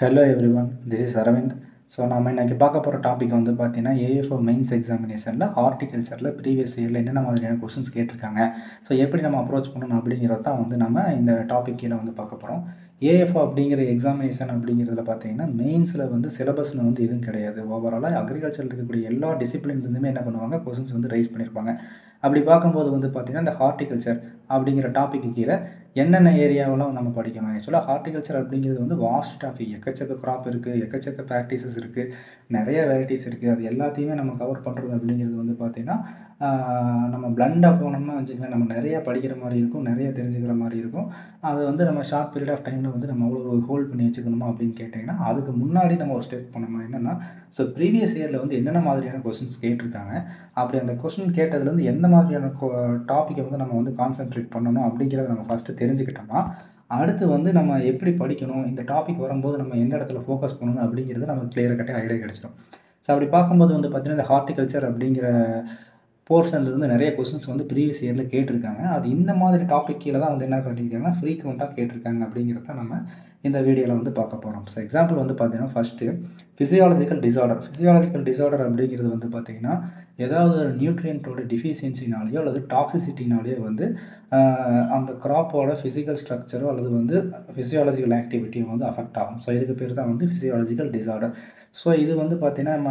Hello everyone, this is Aravind. So நம்ம இன்றைக்கி பார்க்க போகிற டாபிக் வந்து பார்த்தீங்கன்னா ஏஎஃப்ஓ மெயின்ஸ் எக்ஸாமினேஷனில் ஹார்டிகல்ச்சரில் ப்ரீவியஸ் இயரில் என்னென்ன மாதிரியான கொஸ்டின்ஸ் கேட்டிருக்காங்க. ஸோ எப்படி நம்ம அப்ரோச் பண்ணணும் அப்படிங்கிறது தான் வந்து நம்ம இந்த டாபிக் கீழே வந்து பார்க்க போகிறோம். ஏஎஃப்ஓ அப்படிங்கிற எக்ஸாமினேஷன் அப்படிங்கிறதுல பார்த்தீங்கன்னா மெயின்ஸில் வந்து சிலபஸ்னு வந்து எதுவும் கிடையாது. ஓவராலாக அக்ரிகல்ச்சரில் இருக்கக்கூடிய எல்லா டிசிப்ளின்லேருந்துமே என்ன பண்ணுவாங்க, கொஸ்டின்ஸ் வந்து ரைஸ் பண்ணியிருப்பாங்க. அப்படி பார்க்கும்போது வந்து பார்த்திங்கன்னா இந்த ஹார்டிகல்ச்சர் அப்படிங்கிற டாப்பிக்கு கீழே என்னென்ன ஏரியாவெல்லாம் நம்ம படிக்கணும். ஆக்சுவலாக ஹார்டிகல்ச்சர் அப்படிங்கிறது வந்து வாஸ்ட் டாபிக். எக்கச்சக்க க்ராப் இருக்குது, எக்கச்சக்க ப்ராக்டிசஸ் இருக்குது, நிறைய வெரைட்டிஸ் இருக்குது. அது எல்லாத்தையுமே நம்ம கவர் பண்ணுறது அப்படிங்கிறது வந்து பார்த்திங்கன்னா நம்ம பிளண்டாக போனோம்னா வச்சுக்கலாம், நம்ம நிறையா படிக்கிற மாதிரி இருக்கும், நிறைய தெரிஞ்சுக்கிற மாதிரி இருக்கும். அது வந்து நம்ம ஷார்ட் பீரியட் ஆஃப் டைமில் வந்து நம்ம அவ்வளோ ஹோல்ட் பண்ணி வச்சுக்கணுமா அப்படின்னு கேட்டிங்கன்னா, அதுக்கு முன்னாடி நம்ம ஒரு ஸ்டெப் பண்ணணும். என்னென்னா, ஸோ ப்ரீவியஸ் இயரில் வந்து என்னென்ன மாதிரியான கொஸ்டின்ஸ் கேட்டிருக்காங்க, அப்படி அந்த கொஸ்டின் கேட்டதுலேருந்து எந்த மாதிரியான டாப்பிக்கை வந்து நம்ம வந்து கான்சென்ட்ரேட் பண்ணணும் அப்படிங்கிறத நம்ம ஃபஸ்ட்டு தெரிஞ்சுக்கிட்டோம்னா, அடுத்து வந்து நம்ம எப்படி படிக்கணும், இந்த டாபிக் வரும்போது நம்ம எந்த இடத்துல ஃபோக்கஸ் பண்ணணும் அப்படிங்கிறது நமக்கு கிளியராக கட்டி ஐடியா கிடச்சிடும். ஸோ அப்படி பார்க்கும்போது வந்து பார்த்திங்கன்னா இந்த ஹார்டிகல்ச்சர் அப்படிங்கிற போர்ஷன்லேருந்து நிறைய கொஸ்டின்ஸ் வந்து ப்ரீவியஸ் இயரில் கேட்டிருக்காங்க. அது இந்த மாதிரி டாபிக் கீழே தான் வந்து என்ன பண்ணியிருக்காங்கன்னா ஃப்ரீக்வெண்ட்டாக கேட்டிருக்காங்க அப்படிங்கிறத நம்ம இந்த வீடியோவில் வந்து பார்க்க போகிறோம். ஸோ எக்ஸாம்பிள் வந்து பார்த்திங்கன்னா first physiological disorder. Physiological disorder அப்படிங்கிறது வந்து பார்த்திங்கன்னா ஏதாவது ஒரு நியூட்ரியன்ட்டோட டிஃபிஷியன்சினாலேயோ அல்லது டாக்ஸிசிட்டினாலேயோ வந்து அந்த க்ராப்போட ஃபிசிக்கல் ஸ்ட்ரக்சரோ அல்லது வந்து ஃபிசியாலஜிக்கல் ஆக்டிவிட்டியும் வந்து அஃபெக்ட் ஆகும். ஸோ இதுக்கு பேர் தான் வந்து ஃபிசியாலஜிக்கல் டிசார்டர். ஸோ இது வந்து பார்த்திங்கன்னா நம்ம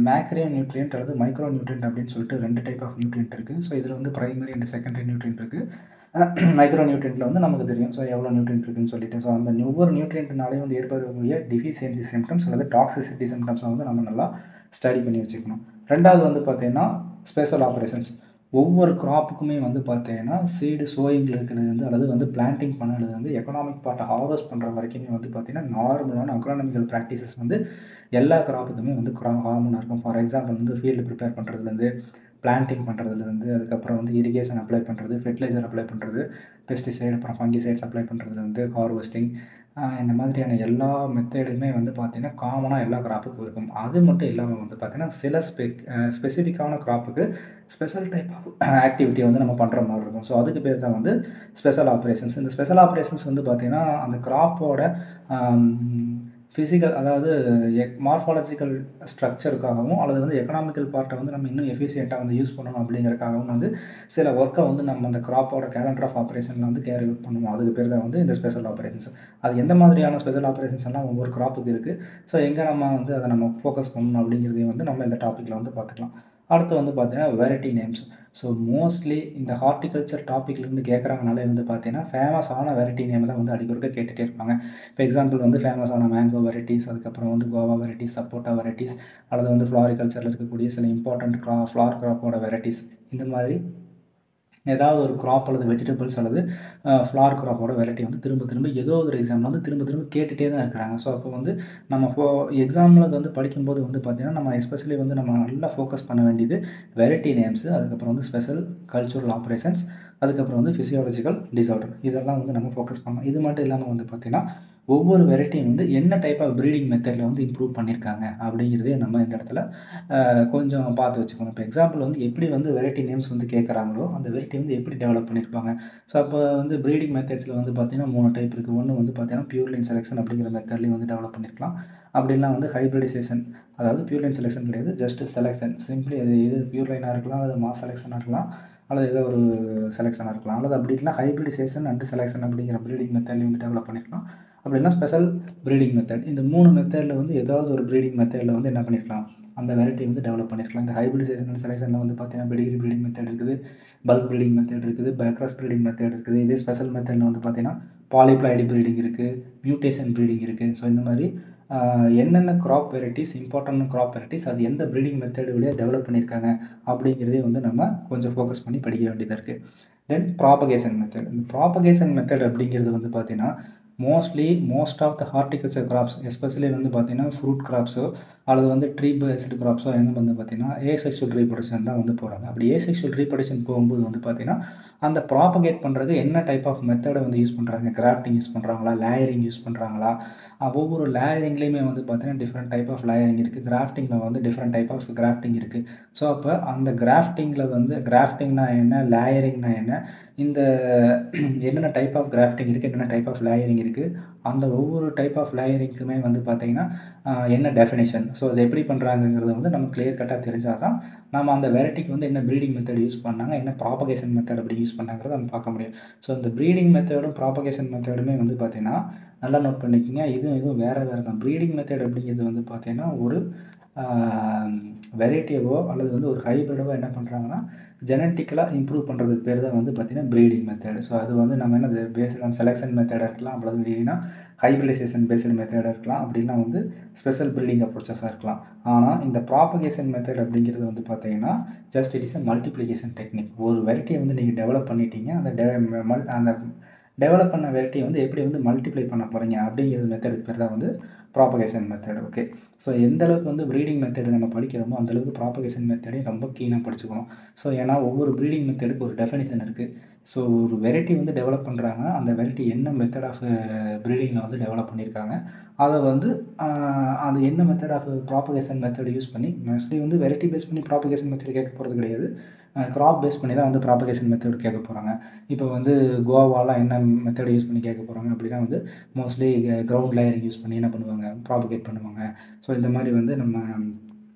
மேக்ரோ நியூட்ரியன்ட் அல்லது மைக்ரோ நியூட்ரியன்ட் அப்படின்னு சொல்லிட்டு 2 டைப் ஆஃப் நியூட்ரியன்ட் இருக்குது. ஸோ இதில் வந்து பிரைமரி அண்ட் செகண்டரி நியூட்ரியன்ட் இருக்குது. மைக்ரோ நியூட்ரியன்ட்டில் வந்து நமக்கு தெரியும் ஸோ எவ்வளோ நியூட்ரியன்ட் இருக்குதுன்னு சொல்லிட்டு. ஸோ அந்த ஒவ்வொரு நியூட்ரியன்ட்னாலே வந்து ஏற்படக்கூடிய டிஃபிஷியன்சி சிம்டம்ஸ் அல்லது டாக்ஸிசிட்டி சிம்டம்ஸை வந்து நம்ம நல்லா ஸ்டடி பண்ணி வச்சுக்கணும். ரெண்டாவது வந்து பார்த்திங்கன்னா ஸ்பெஷல் ஆப்ரேஷன்ஸ். ஒவ்வொரு க்ராப்புக்குமே வந்து பார்த்தீங்கன்னா சீடு சோயிங்கில் இருக்கிறது அல்லது வந்து பிளான்டிங் பண்ணது வந்து எக்கனாமிக் பார்ட்டை ஹார்வெஸ்ட் பண்ணுற வரைக்குமே வந்து பார்த்திங்கன்னா நார்மலான அக்ரானமிக்கல் ப்ராக்டிசஸ் வந்து எல்லா க்ராப்புக்குமே வந்து காமனாக இருக்கும். ஃபார் எக்ஸாம்பிள் வந்து ஃபீல்டு ப்ரிப்பேர் பண்ணுறதுலேருந்து, பிளான்டிங் பண்ணுறதுலேருந்து, அதுக்கப்புறம் வந்து இரிகேஷன் அப்ளை பண்ணுறது, ஃபெர்டிலைசர் அப்ளை பண்ணுறது, பெஸ்டிசைடு, அப்புறம் ஃபங்கிசைட்ஸ் அப்ளை பண்ணுறதுலேருந்து, ஹார்வெஸ்டிங், இந்த மாதிரியான எல்லா மெத்தேடுமே வந்து பார்த்திங்கன்னா காமனாக எல்லா க்ராப்புக்கும் இருக்கும். அது மட்டும் இல்லாமல் வந்து பார்த்திங்கன்னா சில ஸ்பெசிஃபிக்கான க்ராப்புக்கு ஸ்பெஷல் டைப் ஆஃப் ஆக்டிவிட்டி வந்து நம்ம பண்ணுற மாதிரி இருக்கும். ஸோ அதுக்கு பேர் தான் வந்து ஸ்பெஷல் ஆப்ரேஷன்ஸ். இந்த ஸ்பெஷல் ஆப்ரேஷன்ஸ் வந்து பார்த்திங்கன்னா அந்த க்ராப்போட ஃபிசிக்கல் அதாவது மார்ஃபாலஜிக்கல் ஸ்ட்ரக்சருக்காகவும் அல்லது வந்து எக்கனாமிக்கல் பார்ட்டை வந்து நம்ம இன்னும் எஃபிஷியண்ட்டாக வந்து யூஸ் பண்ணணும் அப்படிங்கிறதுக்காகவும் வந்து சில ஒர்க்கை வந்து நம்ம அந்த க்ராப்போட கேலண்டர் ஆஃப் ஆப்ரேஷனில் வந்து கேரி அவுட் பண்ணுவோம். அதுக்கு பேர் தான் வந்து இந்த ஸ்பெஷல் ஆப்ரேஷன்ஸ். அது எந்த மாதிரியான ஸ்பெஷல் ஆப்ரேஷன்ஸ் எல்லாம் ஒவ்வொரு க்ராப்புக்கு இருக்குது, ஸோ எங்கே நம்ம வந்து அதை நம்ம ஃபோக்கஸ் பண்ணணும் அப்படிங்கிறதையும் வந்து நம்ம இந்த டாப்பிக்கில் வந்து பார்த்துக்கலாம். அடுத்து வந்து பார்த்தீங்கன்னா வெரைட்டி நேம்ஸ். ஸோ மோஸ்ட்லி இந்த ஹார்டிகல்ச்சர் டாப்பிக்லேருந்து கேட்குறாங்கனாலே வந்து பார்த்தீங்கன்னா ஃபேமஸான வெரைட்டி நேம் தான் வந்து அடிக்கொருக்க கேட்டுகிட்டே இருப்பாங்க. இப்போ எக்ஸாம்பிள் வந்து ஃபேமஸான மேங்கோ வெரைட்டிஸ், அதுக்கப்புறம் வந்து கோவா வெரைட்டிஸ், சப்போட்டா வெரைட்டிஸ், அல்லது வந்து ஃப்ளாரிகல்ச்சரில் இருக்கக்கூடிய சில இம்பார்ட்டண்ட் ஃப்ளார் க்ராப்போட வெரைட்டிஸ், இந்த மாதிரி ஏதாவது ஒரு க்ராப் அல்லது வெஜிடபிள்ஸ் அல்லது ஃப்ளார் க்ராப்போட வெரைட்டி வந்து திரும்ப திரும்ப ஏதோ ஒரு எக்ஸாமில் வந்து திரும்ப திரும்ப கேட்டுகிட்டே தான் இருக்கிறாங்க. ஸோ அப்போ வந்து நம்ம எக்ஸாமில் வந்து படிக்கும்போது வந்து பார்த்திங்கன்னா நம்ம எஸ்பெஷலி வந்து நம்ம நல்லா ஃபோக்கஸ் பண்ண வேண்டியது வெரைட்டி நேம்ஸு, அதுக்கப்புறம் வந்து ஸ்பெஷல் கல்ச்சுரல் ஆப்ரேஷன்ஸ், அதுக்கப்புறம் வந்து ஃபிசியாலஜிக்கல் டிசார்டர், இதெல்லாம் வந்து நம்ம ஃபோக்கஸ் பண்ணணும். இது மட்டும் இல்லாமல் வந்து பார்த்திங்கன்னா ஒவ்வொரு வெரைட்டியும் வந்து என்ன டைப் ஆஃப் ப்ரீடிங் மெத்தடில் வந்து இம்ப்ரூவ் பண்ணியிருக்காங்க அப்படிங்கிறதே நம்ம இந்த இடத்துல கொஞ்சம் பார்த்து வச்சுக்கணும். இப்போ எக்ஸாம்பிள் வந்து எப்படி வந்து வெரைட்டி நேம்ஸ் வந்து கேட்குறாங்களோ அந்த வெரைட்டி வந்து எப்படி டெவலப் பண்ணியிருப்பாங்க. ஸோ அப்போ வந்து ப்ரீடிங் மெத்தட்ஸில் வந்து பார்த்திங்கன்னா 3 டைப் இருக்குது. ஒன்று வந்து பார்த்திங்கன்னா பியூர் லைன் செலெக்ஷன் அப்படிங்கிற மெத்தட்லேயும் வந்து டெவலப் பண்ணியிருக்கலாம். அப்படிலாம் வந்து ஹைப்ரிடைசேஷன், அதாவது பியூர் லைன் செலெக்ஷன் கிடையாது, ஜஸ்ட் செலெக்ஷன். சிம்பிளி அது எது பியூர் லைனாக இருக்கலாம், அது மாஸ் செலெக்ஷனாக இருக்கலாம், அல்லது ஏதோ ஒரு செலெக்ஷனாக இருக்கலாம், அல்லது அப்படி இல்லைனா ஹைப்ரிடைசேஷன் அண்ட் செலெக்ஷன் அப்படிங்கிற ப்ரீடிங் மெத்தட்லேயும் வந்து டெவலப் பண்ணியிருக்கலாம். அப்படின்னா ஸ்பெஷல் ப்ரீடிங் மெத்தட். இந்த 3 மெத்தடில் வந்து ஏதாவது ஒரு ப்ரீடிங் மெத்தடில் வந்து என்ன பண்ணியிருக்கலாம், அந்த வெரைட்டி வந்து டெவலப் பண்ணியிருக்கலாம். இந்த ஹைப்ரிடைசேஷன் அண்ட் செலெக்ஷனில் வந்து பார்த்தீங்கன்னா பெடிகிரி ப்ரீடிங் மெத்தட் இருக்குது, பல்க் ப்ரீடிங் மெத்தட் இருக்குது, பேக்ராஸ் ப்ரீடிங் மெத்தட் இருக்குது. இதே ஸ்பெஷல் மெத்தடில் வந்து பார்த்தீங்கன்னா பாலிப்ளாய்டு ப்ரீடிங் இருக்குது, மியூட்டேஷன் ப்ரீடிங் இருக்குது. ஸோ இந்த மாதிரி என்னென்ன crop varieties, important crop varieties, அது எந்த ப்ரீடிங் மெத்தடு வழியாக டெவலப் பண்ணியிருக்காங்க அப்படிங்கிறதே வந்து நம்ம கொஞ்சம் ஃபோக்கஸ் பண்ணி படிக்க வேண்டியதாக இருக்குது. Then propagation method. இந்த ப்ராபகேஷன் மெத்தட் அப்படிங்கிறது வந்து பார்த்திங்கன்னா most of the horticulture crops, especially வந்து பார்த்திங்கன்னா ஃப்ரூட் கிராப்ஸோ அல்லது வந்து ட்ரீ பேஸ்டு கிராப்ஸோ என்ன வந்து பார்த்திங்கன்னா ஏசெக்சுவல் ரீப்ரொடக்ஷன் தான் வந்து போகிறாங்க. அப்படி ஏசெக்சுவல் ரீப்ரொடக்ஷன் போகும்போது வந்து பார்த்திங்கன்னா அந்த ப்ராபகேட் பண்ணுறதுக்கு என்ன டைப் ஆஃப் மெத்தடை வந்து யூஸ் பண்ணுறாங்க, கிராஃப்டிங் யூஸ் பண்ணுறாங்களா, லேயரிங் யூஸ் பண்ணுறாங்களா, ஒவ்வொரு லேயரிங்லேயுமே வந்து பார்த்தீங்கன்னா டிஃப்ரெண்ட் டைப் ஆஃப் லேயரிங் இருக்குது. கிராஃப்டிங்கில் வந்து டிஃப்ரெண்ட் டைப் ஆஃப் கிராஃப்டிங் இருக்குது. ஸோ அப்போ அந்த கிராஃப்டிங்கில் வந்து கிராஃப்டிங்னா என்ன, லேயரிங்னா என்ன, இந்த என்னென்ன டைப் ஆஃப் கிராஃப்டிங் இருக்குது, என்னென்ன டைப் ஆஃப் லேயரிங் இருக்குது, அந்த ஒவ்வொரு டைப் ஆஃப் லேயரிங்க்குமே வந்து பார்த்திங்கன்னா என்ன டெஃபினேஷன், ஸோ அது எப்படி பண்ணுறாங்கங்கிறத வந்து நம்ம கிளியர் கட்டாக தெரிஞ்சால் தான் நம்ம அந்த வெரைட்டிக்கு வந்து என்ன ப்ரீடிங் மெத்தட் யூஸ் பண்ணாங்க, என்ன ப்ராபகேஷன் மெத்தட் அப்படி யூஸ் பண்ணாங்கிறத நம்ம பார்க்க முடியும். ஸோ இந்த ப்ரீடிங் மெத்தடும் ப்ராபகேஷன் மெத்தடுமே வந்து பார்த்திங்கன்னா நல்லா நோட் பண்ணிக்கோங்க. இதுவும் வேறு தான். ப்ரீடிங் மெத்தட் அப்படிங்கிறது வந்து பார்த்திங்கன்னா ஒரு வெரைட்டியவோ அல்லது வந்து ஒரு ஹைப்ரிடவோ என்ன பண்ணுறாங்கன்னா ஜெனட்டிக்கலாக இம்ப்ரூவ் பண்ணுறதுக்கு பேர் தான் வந்து பார்த்திங்கன்னா ப்ரீடிங் மெத்தட். ஸோ அது வந்து நம்ம என்ன பேஸ்ட் ஆன் செலெக்ஷன் மெத்தடாக இருக்கலாம், அப்படி இல்லைன்னா ஹைப்ரிடைசேஷன் பேஸ்டு மெத்தடாக இருக்கலாம், அப்படின்னா வந்து ஸ்பெஷல் ப்ரீடிங் அப்ரோச்சஸாக இருக்கலாம். ஆனால் இந்த ப்ராபகேஷன் மெத்தட் அப்படிங்கிறது வந்து பார்த்திங்கன்னா just it is a multiplication technique. ஒரு வெரைட்டியை வந்து நீங்கள் டெவலப் பண்ணிட்டீங்க, அந்த டெவலப் பண்ண வெரைட்டியை வந்து எப்படி வந்து மல்டிப்ளை பண்ண போகிறீங்க அப்படிங்கிற மெத்தடுக்கு பேர் தான் வந்து ப்ராபகேஷன் மெத்தட். ஓகே, ஸோ எந்த அளவுக்கு வந்து ப்ரீடிங் மெத்தடு நம்ம படிக்கிறோமோ அந்தளவுக்கு ப்ராபகேஷன் மெத்தடையும் ரொம்ப கீனாக படிச்சுக்கணும். ஸோ ஏன்னா ஒவ்வொரு ப்ரீடிங் மெத்தடுக்கு ஒரு டெஃபினிஷன் இருக்குது. ஸோ ஒரு வெரைட்டி வந்து டெவலப் பண்ணுறாங்க, அந்த வெரைட்டி என்ன மெத்தட் ஆஃப் ப்ரீடிங்கில் வந்து டெவலப் பண்ணியிருக்காங்க, அதை வந்து அது என்ன method of propagation method use பண்ணி, மோஸ்ட்லி வந்து வெரைட்டி பேஸ் பண்ணி ப்ராபகேஷன் மெத்தட் கேட்க போகிறது கிடையாது, க்ராப் பேஸ் பண்ணி தான் வந்து ப்ராபகேஷன் மெத்தட் கேட்க போகிறாங்க. இப்போ வந்து கோவாலாம் என்ன மெத்தட் யூஸ் பண்ணி கேட்க போகிறாங்க அப்படின்னா வந்து மோஸ்ட்லி கிரவுண்ட் லேயரிங் யூஸ் பண்ணி என்ன பண்ணுவாங்க, ப்ராபகேட் பண்ணுவாங்க. ஸோ இந்த மாதிரி வந்து நம்ம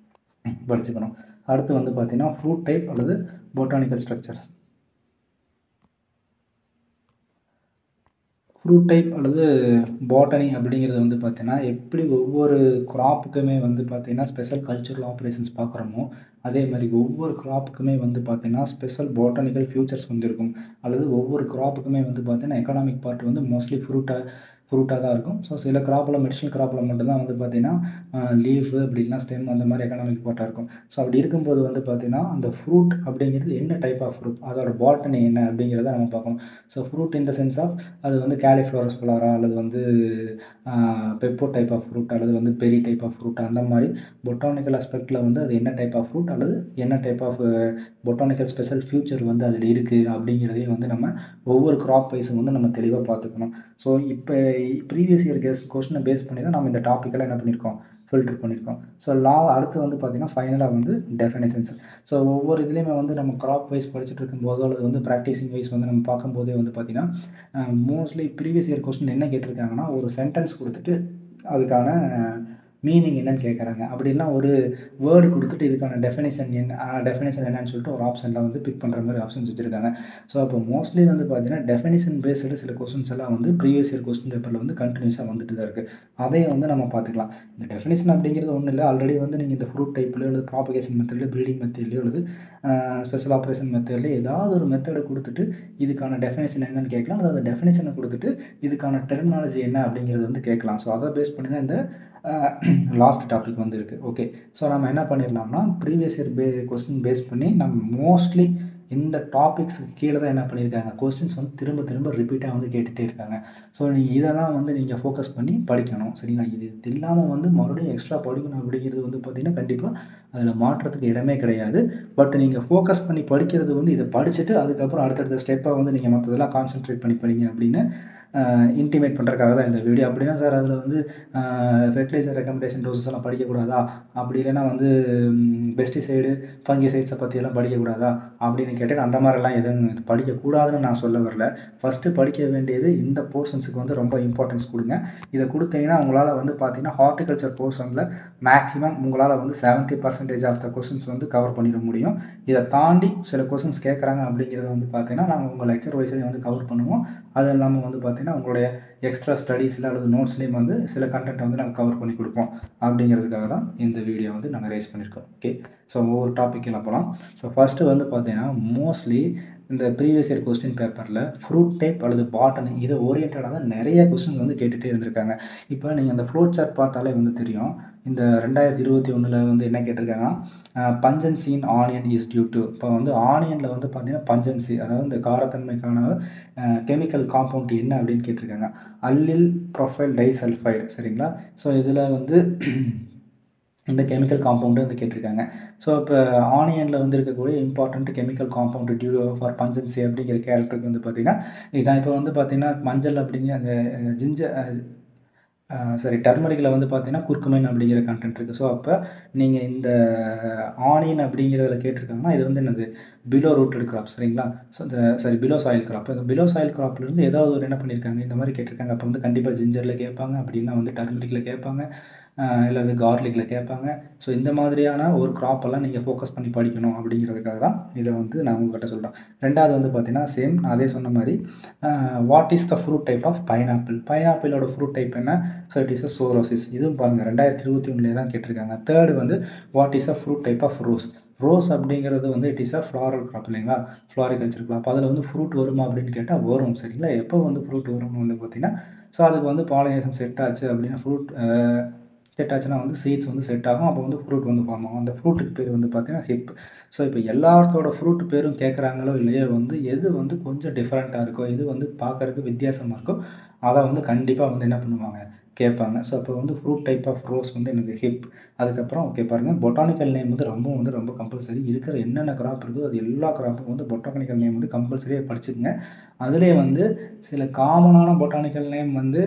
படிச்சுக்கணும். அடுத்து வந்து பார்த்திங்கன்னா ஃப்ரூட் டைப் அல்லது பொட்டானிக்கல் ஸ்ட்ரக்சர்ஸ். ஃப்ரூட் டைப் அல்லது பாட்டனி அப்படிங்கிறது வந்து பார்த்திங்கன்னா எப்படி ஒவ்வொரு க்ராப்புக்குமே வந்து பார்த்திங்கன்னா ஸ்பெஷல் கல்ச்சுரல் ஆப்ரேஷன்ஸ் பார்க்குறோமோ அதே மாதிரி ஒவ்வொரு க்ராப்புக்குமே வந்து பார்த்திங்கன்னா ஸ்பெஷல் பாட்டனிக்கல் ஃபியூச்சர்ஸ் வந்து இருக்கும். அல்லது ஒவ்வொரு க்ராப்புக்குமே வந்து பார்த்திங்கன்னா எக்கனாமிக் பார்ட் வந்து மோஸ்ட்லி ஃப்ரூட்டாக தான் இருக்கும். ஸோ சில க்ராப்பில் மெடிசனல் க்ராப்பில் மட்டும்தான் வந்து பார்த்திங்கன்னா லீஃபு அப்படி இல்லைனா ஸ்டெம் அந்த மாதிரி எக்கனாமிக் பார்ட்டாக இருக்கும். ஸோ அப்படி இருக்கும்போது வந்து பார்த்திங்கன்னா அந்த ஃப்ரூட் அப்படிங்கிறது என்ன டைப் ஆஃப் ஃப்ரூட், அதோட பாட்டனி என்ன அப்படிங்கிறத நம்ம பார்க்கணும். So fruit in the sense of அது வந்து கேலிஃப்ளவரஸ் பலாரா அல்லது வந்து பெப்போ டைப் ஆஃப் ஃப்ரூட் அல்லது வந்து பெரி டைப் ஆஃப் ஃப்ரூட், அந்த மாதிரி பொட்டானிக்கல் ஆஸ்பெக்டில் வந்து அது என்ன டைப் ஆஃப் ஃப்ரூட் அல்லது என்ன type of botanical special feature வந்து அதில் இருக்குது அப்படிங்கிறதையும் வந்து நம்ம ஒவ்வொரு க்ராப் வைஸும் வந்து நம்ம தெளிவாக பார்த்துக்கணும். ஸோ இப்போ ப்ரீவியஸ் இயர் கொஸ்டினை பேஸ் பண்ணி தான் நம்ம இந்த டாப்பிக்கெல்லாம் என்ன பண்ணியிருக்கோம், ஃபில்டர் பண்ணியிருக்கோம். ஸோ அடுத்து வந்து பார்த்திங்கன்னா ஃபைனலாக வந்து டெஃபினேஷன்ஸ். ஸோ ஒவ்வொரு இதுலேயுமே வந்து நம்ம க்ராப் வைஸ் படிச்சுட்டு இருக்கும்போதோ அல்லது வந்து ப்ராக்டிஸிங் வைஸ் வந்து நம்ம பார்க்கும்போதே வந்து பார்த்திங்கன்னா மோஸ்ட்லி ப்ரீவியஸ் இயர் கொஸ்டின் என்ன கேட்டிருக்காங்கன்னா ஒரு சென்டென்ஸ் கொடுத்துட்டு அதுக்கான மீனிங் என்னன்னு கேட்குறாங்க. அப்படின்னா ஒரு வேர்டு கொடுத்துட்டு இதுக்கான டெஃபினேஷன் என்னன்னு சொல்லிட்டு ஒரு ஆப்ஷனில் வந்து பிக் பண்ணுற மாதிரி ஆப்ஷன்ஸ் வச்சுருக்காங்க. ஸோ அப்போ மோஸ்ட்லி வந்து பார்த்திங்கன்னா டெஃபினேஷன் பேஸ்டு சில கொஸ்டின்ஸ் எல்லாம் வந்து ப்ரீவியஸ் இயர் கொஸ்டின் பேப்பரில் வந்து கண்டினியூஸாக வந்துட்டு தான் இருக்குது. அதையும் வந்து நம்ம பார்த்துக்கலாம். இந்த டெஃபினேஷன் அப்படிங்கிறது ஒன்றும் இல்லை, ஆல்ரெடி வந்து நீங்கள் இந்த ஃப்ரூட் டைப்லையோ அல்லது ப்ராபகேஷன் மெத்தட்லையோ ப்ரீடிங் மெத்தட்லையோ அல்லது ஸ்பெஷல் ஆப்ரேஷன் மெத்தட்லையோ ஏதாவது ஒரு மெத்தடை கொடுத்துட்டு இதுக்கான டெஃபினேஷன் என்னன்னு கேட்கலாம், அல்லது அந்த டெஃபினேஷனை கொடுத்துட்டு இதுக்கான டெர்மினாலஜி என்ன அப்படிங்கிறது வந்து கேட்கலாம். ஸோ அதை பேஸ் பண்ணி தான் இந்த லாஸ்ட் டாபிக் வந்து இருக்குது. ஓகே, ஸோ நம்ம என்ன பண்ணிடலாம்னா ப்ரீவியஸ் இயர் கொஸ்டின் பேஸ் பண்ணி நம்ம மோஸ்ட்லி இந்த டாபிக்ஸுக்கு கீழே தான் என்ன பண்ணியிருக்காங்க, கொஸ்டின்ஸ் வந்து திரும்ப திரும்ப ரிப்பீட்டாக வந்து கேட்டுகிட்டே இருக்காங்க. ஸோ நீங்கள் இதெல்லாம் வந்து நீங்கள் ஃபோக்கஸ் பண்ணி படிக்கணும். சரிங்களா, இது இல்லாமல் வந்து மறுபடியும் எக்ஸ்ட்ரா படிக்கணும் அப்படிங்கிறது வந்து பார்த்திங்கன்னா கண்டிப்பாக அதில் மாற்றத்துக்கு இடமே கிடையாது. பட் நீங்கள் ஃபோக்கஸ் பண்ணி படிக்கிறது வந்து இதை படிச்சுட்டு அதுக்கப்புறம் அடுத்தடுத்த ஸ்டெப்பாக வந்து நீங்கள் மற்றதெல்லாம் கான்சென்ட்ரேட் பண்ணி படிங்க அப்படின்னு இன்டிமேட் பண்ணுறதுக்காக தான் இந்த வீடியோ. அப்படின்னா சார் அதில் வந்து ஃபெர்டிலைசர் ரெக்கமெண்டேஷன் டோசஸ் எல்லாம் படிக்கக்கூடாதா, அப்படி இல்லைனா வந்து பெஸ்டிசைடு ஃபங்கிசைட்ஸை பற்றியெல்லாம் படிக்கக்கூடாதா அப்படின்னு கேட்டேன். அந்த மாதிரிலாம் எதுவும் படிக்கக்கூடாதுன்னு நான் சொல்ல வரல. ஃபஸ்ட்டு படிக்க வேண்டியது இந்த போர்ஷன்ஸுக்கு வந்து ரொம்ப இம்பார்ட்டன்ஸ் கொடுங்க. இதை கொடுத்தீங்கன்னா உங்களால் வந்து பார்த்தீங்கன்னா ஹார்டிகல்ச்சர் போர்ஷனில் மேக்ஸிமம் உங்களால் வந்து 70% ஆஃப் த கொஸ்டின்ஸ் வந்து கவர் பண்ணிட முடியும். இதை தாண்டி சில கொஸ்டின்ஸ் கேட்குறாங்க அப்படிங்கிறத வந்து பார்த்தீங்கன்னா நாங்கள் உங்கள் லெக்சர் வைஸ்லேயும் வந்து கவர் பண்ணுவோம். அது இல்லாமல் வந்து பார்த்திங்கன்னா உங்களுடைய எக்ஸ்ட்ரா ஸ்டடீஸில் அல்லது நோட்ஸ்லேயும் வந்து சில கண்டென்ட்டை வந்து நாங்கள் கவர் பண்ணி கொடுப்போம். அப்படிங்கிறதுக்காக தான் இந்த வீடியோ வந்து நாங்கள் ரைஸ் பண்ணியிருக்கோம். ஓகே, ஸோ ஒவ்வொரு டாப்பிக்கில் போகலாம். ஸோ ஃபஸ்ட்டு வந்து பார்த்தீங்கன்னா மோஸ்ட்லி இந்த ப்ரீவியஸ் இயர் கொஸ்டின் பேப்பரில் ஃப்ரூட் டைப் அல்லது பாட்டனி இதை ஓரியன்டாக தான் நிறைய கொஸ்டின் வந்து கேட்டுகிட்டே இருந்திருக்காங்க. இப்போ நீங்கள் அந்த ஃப்ளோட் சார்ட் பார்த்தாலே வந்து தெரியும். இந்த 2021 வந்து என்ன கேட்டிருக்காங்கன்னா பஞ்சன்சி இன் ஆனியன் இஸ் டியூ டு, இப்போ வந்து ஆனியனில் வந்து பார்த்திங்கன்னா பஞ்சன்சி, அதாவது இந்த காரத்தன்மைக்கான கெமிக்கல் காம்பவுண்ட் என்ன அப்படின்னு கேட்டிருக்காங்க. அல்லில் ப்ரொஃபைல் டைசல்ஃபைடு. சரிங்களா, ஸோ இதில் வந்து இந்த கெமிக்கல் காம்பவுண்டு வந்து கேட்டிருக்காங்க. ஸோ இப்போ ஆனியனில் வந்து இருக்கக்கூடிய important chemical compound due for pungency அப்படிங்கிற கேரக்டருக்கு வந்து பார்த்திங்கன்னா இதான். இப்போ வந்து பார்த்திங்கன்னா மஞ்சள் அப்படிங்கிற அந்த சரி டர்மரிக்கில் வந்து பார்த்தீங்கன்னா குர்குமைன் அப்படிங்கிற கண்டென்ட் இருக்குது. ஸோ அப்போ நீங்கள் இந்த ஆனியன் அப்படிங்கிறதுல கேட்டிருக்காங்கன்னா இது வந்து என்னது பிலோ ரூட்டட் கிராப் சரிங்களா. ஸோ இந்த சாரி பிலோ சாயில் கிராப். இந்த பிலோ சாயில் கிராப்லேருந்து ஏதாவது ஒரு என்ன பண்ணியிருக்காங்க இந்த மாதிரி கேட்டிருக்காங்க. அப்போ வந்து கண்டிப்பாக ஜிஞ்சரில் கேட்பாங்க, அப்படின்னா வந்து டர்மரிக்கில் கேட்பாங்க, இல்லை வந்து கார்லிக்கில் கேட்பாங்க. ஸோ இந்த மாதிரியான ஒரு கிராப்பெல்லாம் நீங்கள் ஃபோக்கஸ் பண்ணி படிக்கணும் அப்படிங்கிறதுக்காக தான் இதை வந்து நான் உங்கள்கிட்ட சொல்கிறேன். ரெண்டாவது வந்து பார்த்தீங்கன்னா சேம் அதே சொன்ன மாதிரி what is the fruit type of pineapple. பைனாப்பிளோட ஃப்ரூட் டைப் என்ன? So it is a sorosis. இதுவும் பாருங்கள் 2021 தான் கேட்டிருக்காங்க. தேர்டு வந்து what is a fruit type of rose. Rose அப்படிங்கிறது வந்து it is a floral crop இல்லைங்களா, ஃப்ளாரிகல்ச்சர் கிராப். அதில் வந்து ஃப்ரூட் வருமா அப்படின்னு கேட்டால் வரும் சரிங்களா. எப்போ வந்து ஃப்ரூட் வரும்னு வந்து பார்த்தீங்கன்னா ஸோ அதுக்கு வந்து பாலினேஷன் செட் ஆச்சு அப்படின்னா ஃப்ரூட் செட் ஆச்சுன்னா வந்து சீட்ஸ் வந்து செட் ஆகும். அப்போ வந்து ஃப்ரூட் வந்து ஃபார்ம் ஆகும். அந்த ஃப்ரூட்டுக்கு பேர் வந்து பார்த்தீங்கன்னா ஹிப். ஸோ இப்போ எல்லாத்தோட ஃப்ரூட் பேரும் கேட்குறாங்களோ இல்லையோ வந்து எது வந்து கொஞ்சம் டிஃப்ரெண்ட்டாக இருக்கோ, எது வந்து பார்க்கறதுக்கு வித்தியாசமாக இருக்கோ அதை வந்து கண்டிப்பாக வந்து என்ன பண்ணுவாங்க கேட்பாங்க. ஸோ அப்போ வந்து ஃப்ரூட் டைப் ஆஃப் ரோஸ் வந்து என்னது ஹிப். அதுக்கப்புறம் ஓகே பாருங்கள் பொட்டானிக்கல் நேம் வந்து ரொம்ப கம்பல்சரி. இருக்கிற என்னென்ன கிராப் இருக்கோ அது எல்லா கிராப்பும் வந்து பொட்டானிக்கல் நேம் வந்து கம்பல்சரியாக படிச்சுக்கங்க. அதிலே வந்து சில காமனான பொட்டானிக்கல் நேம் வந்து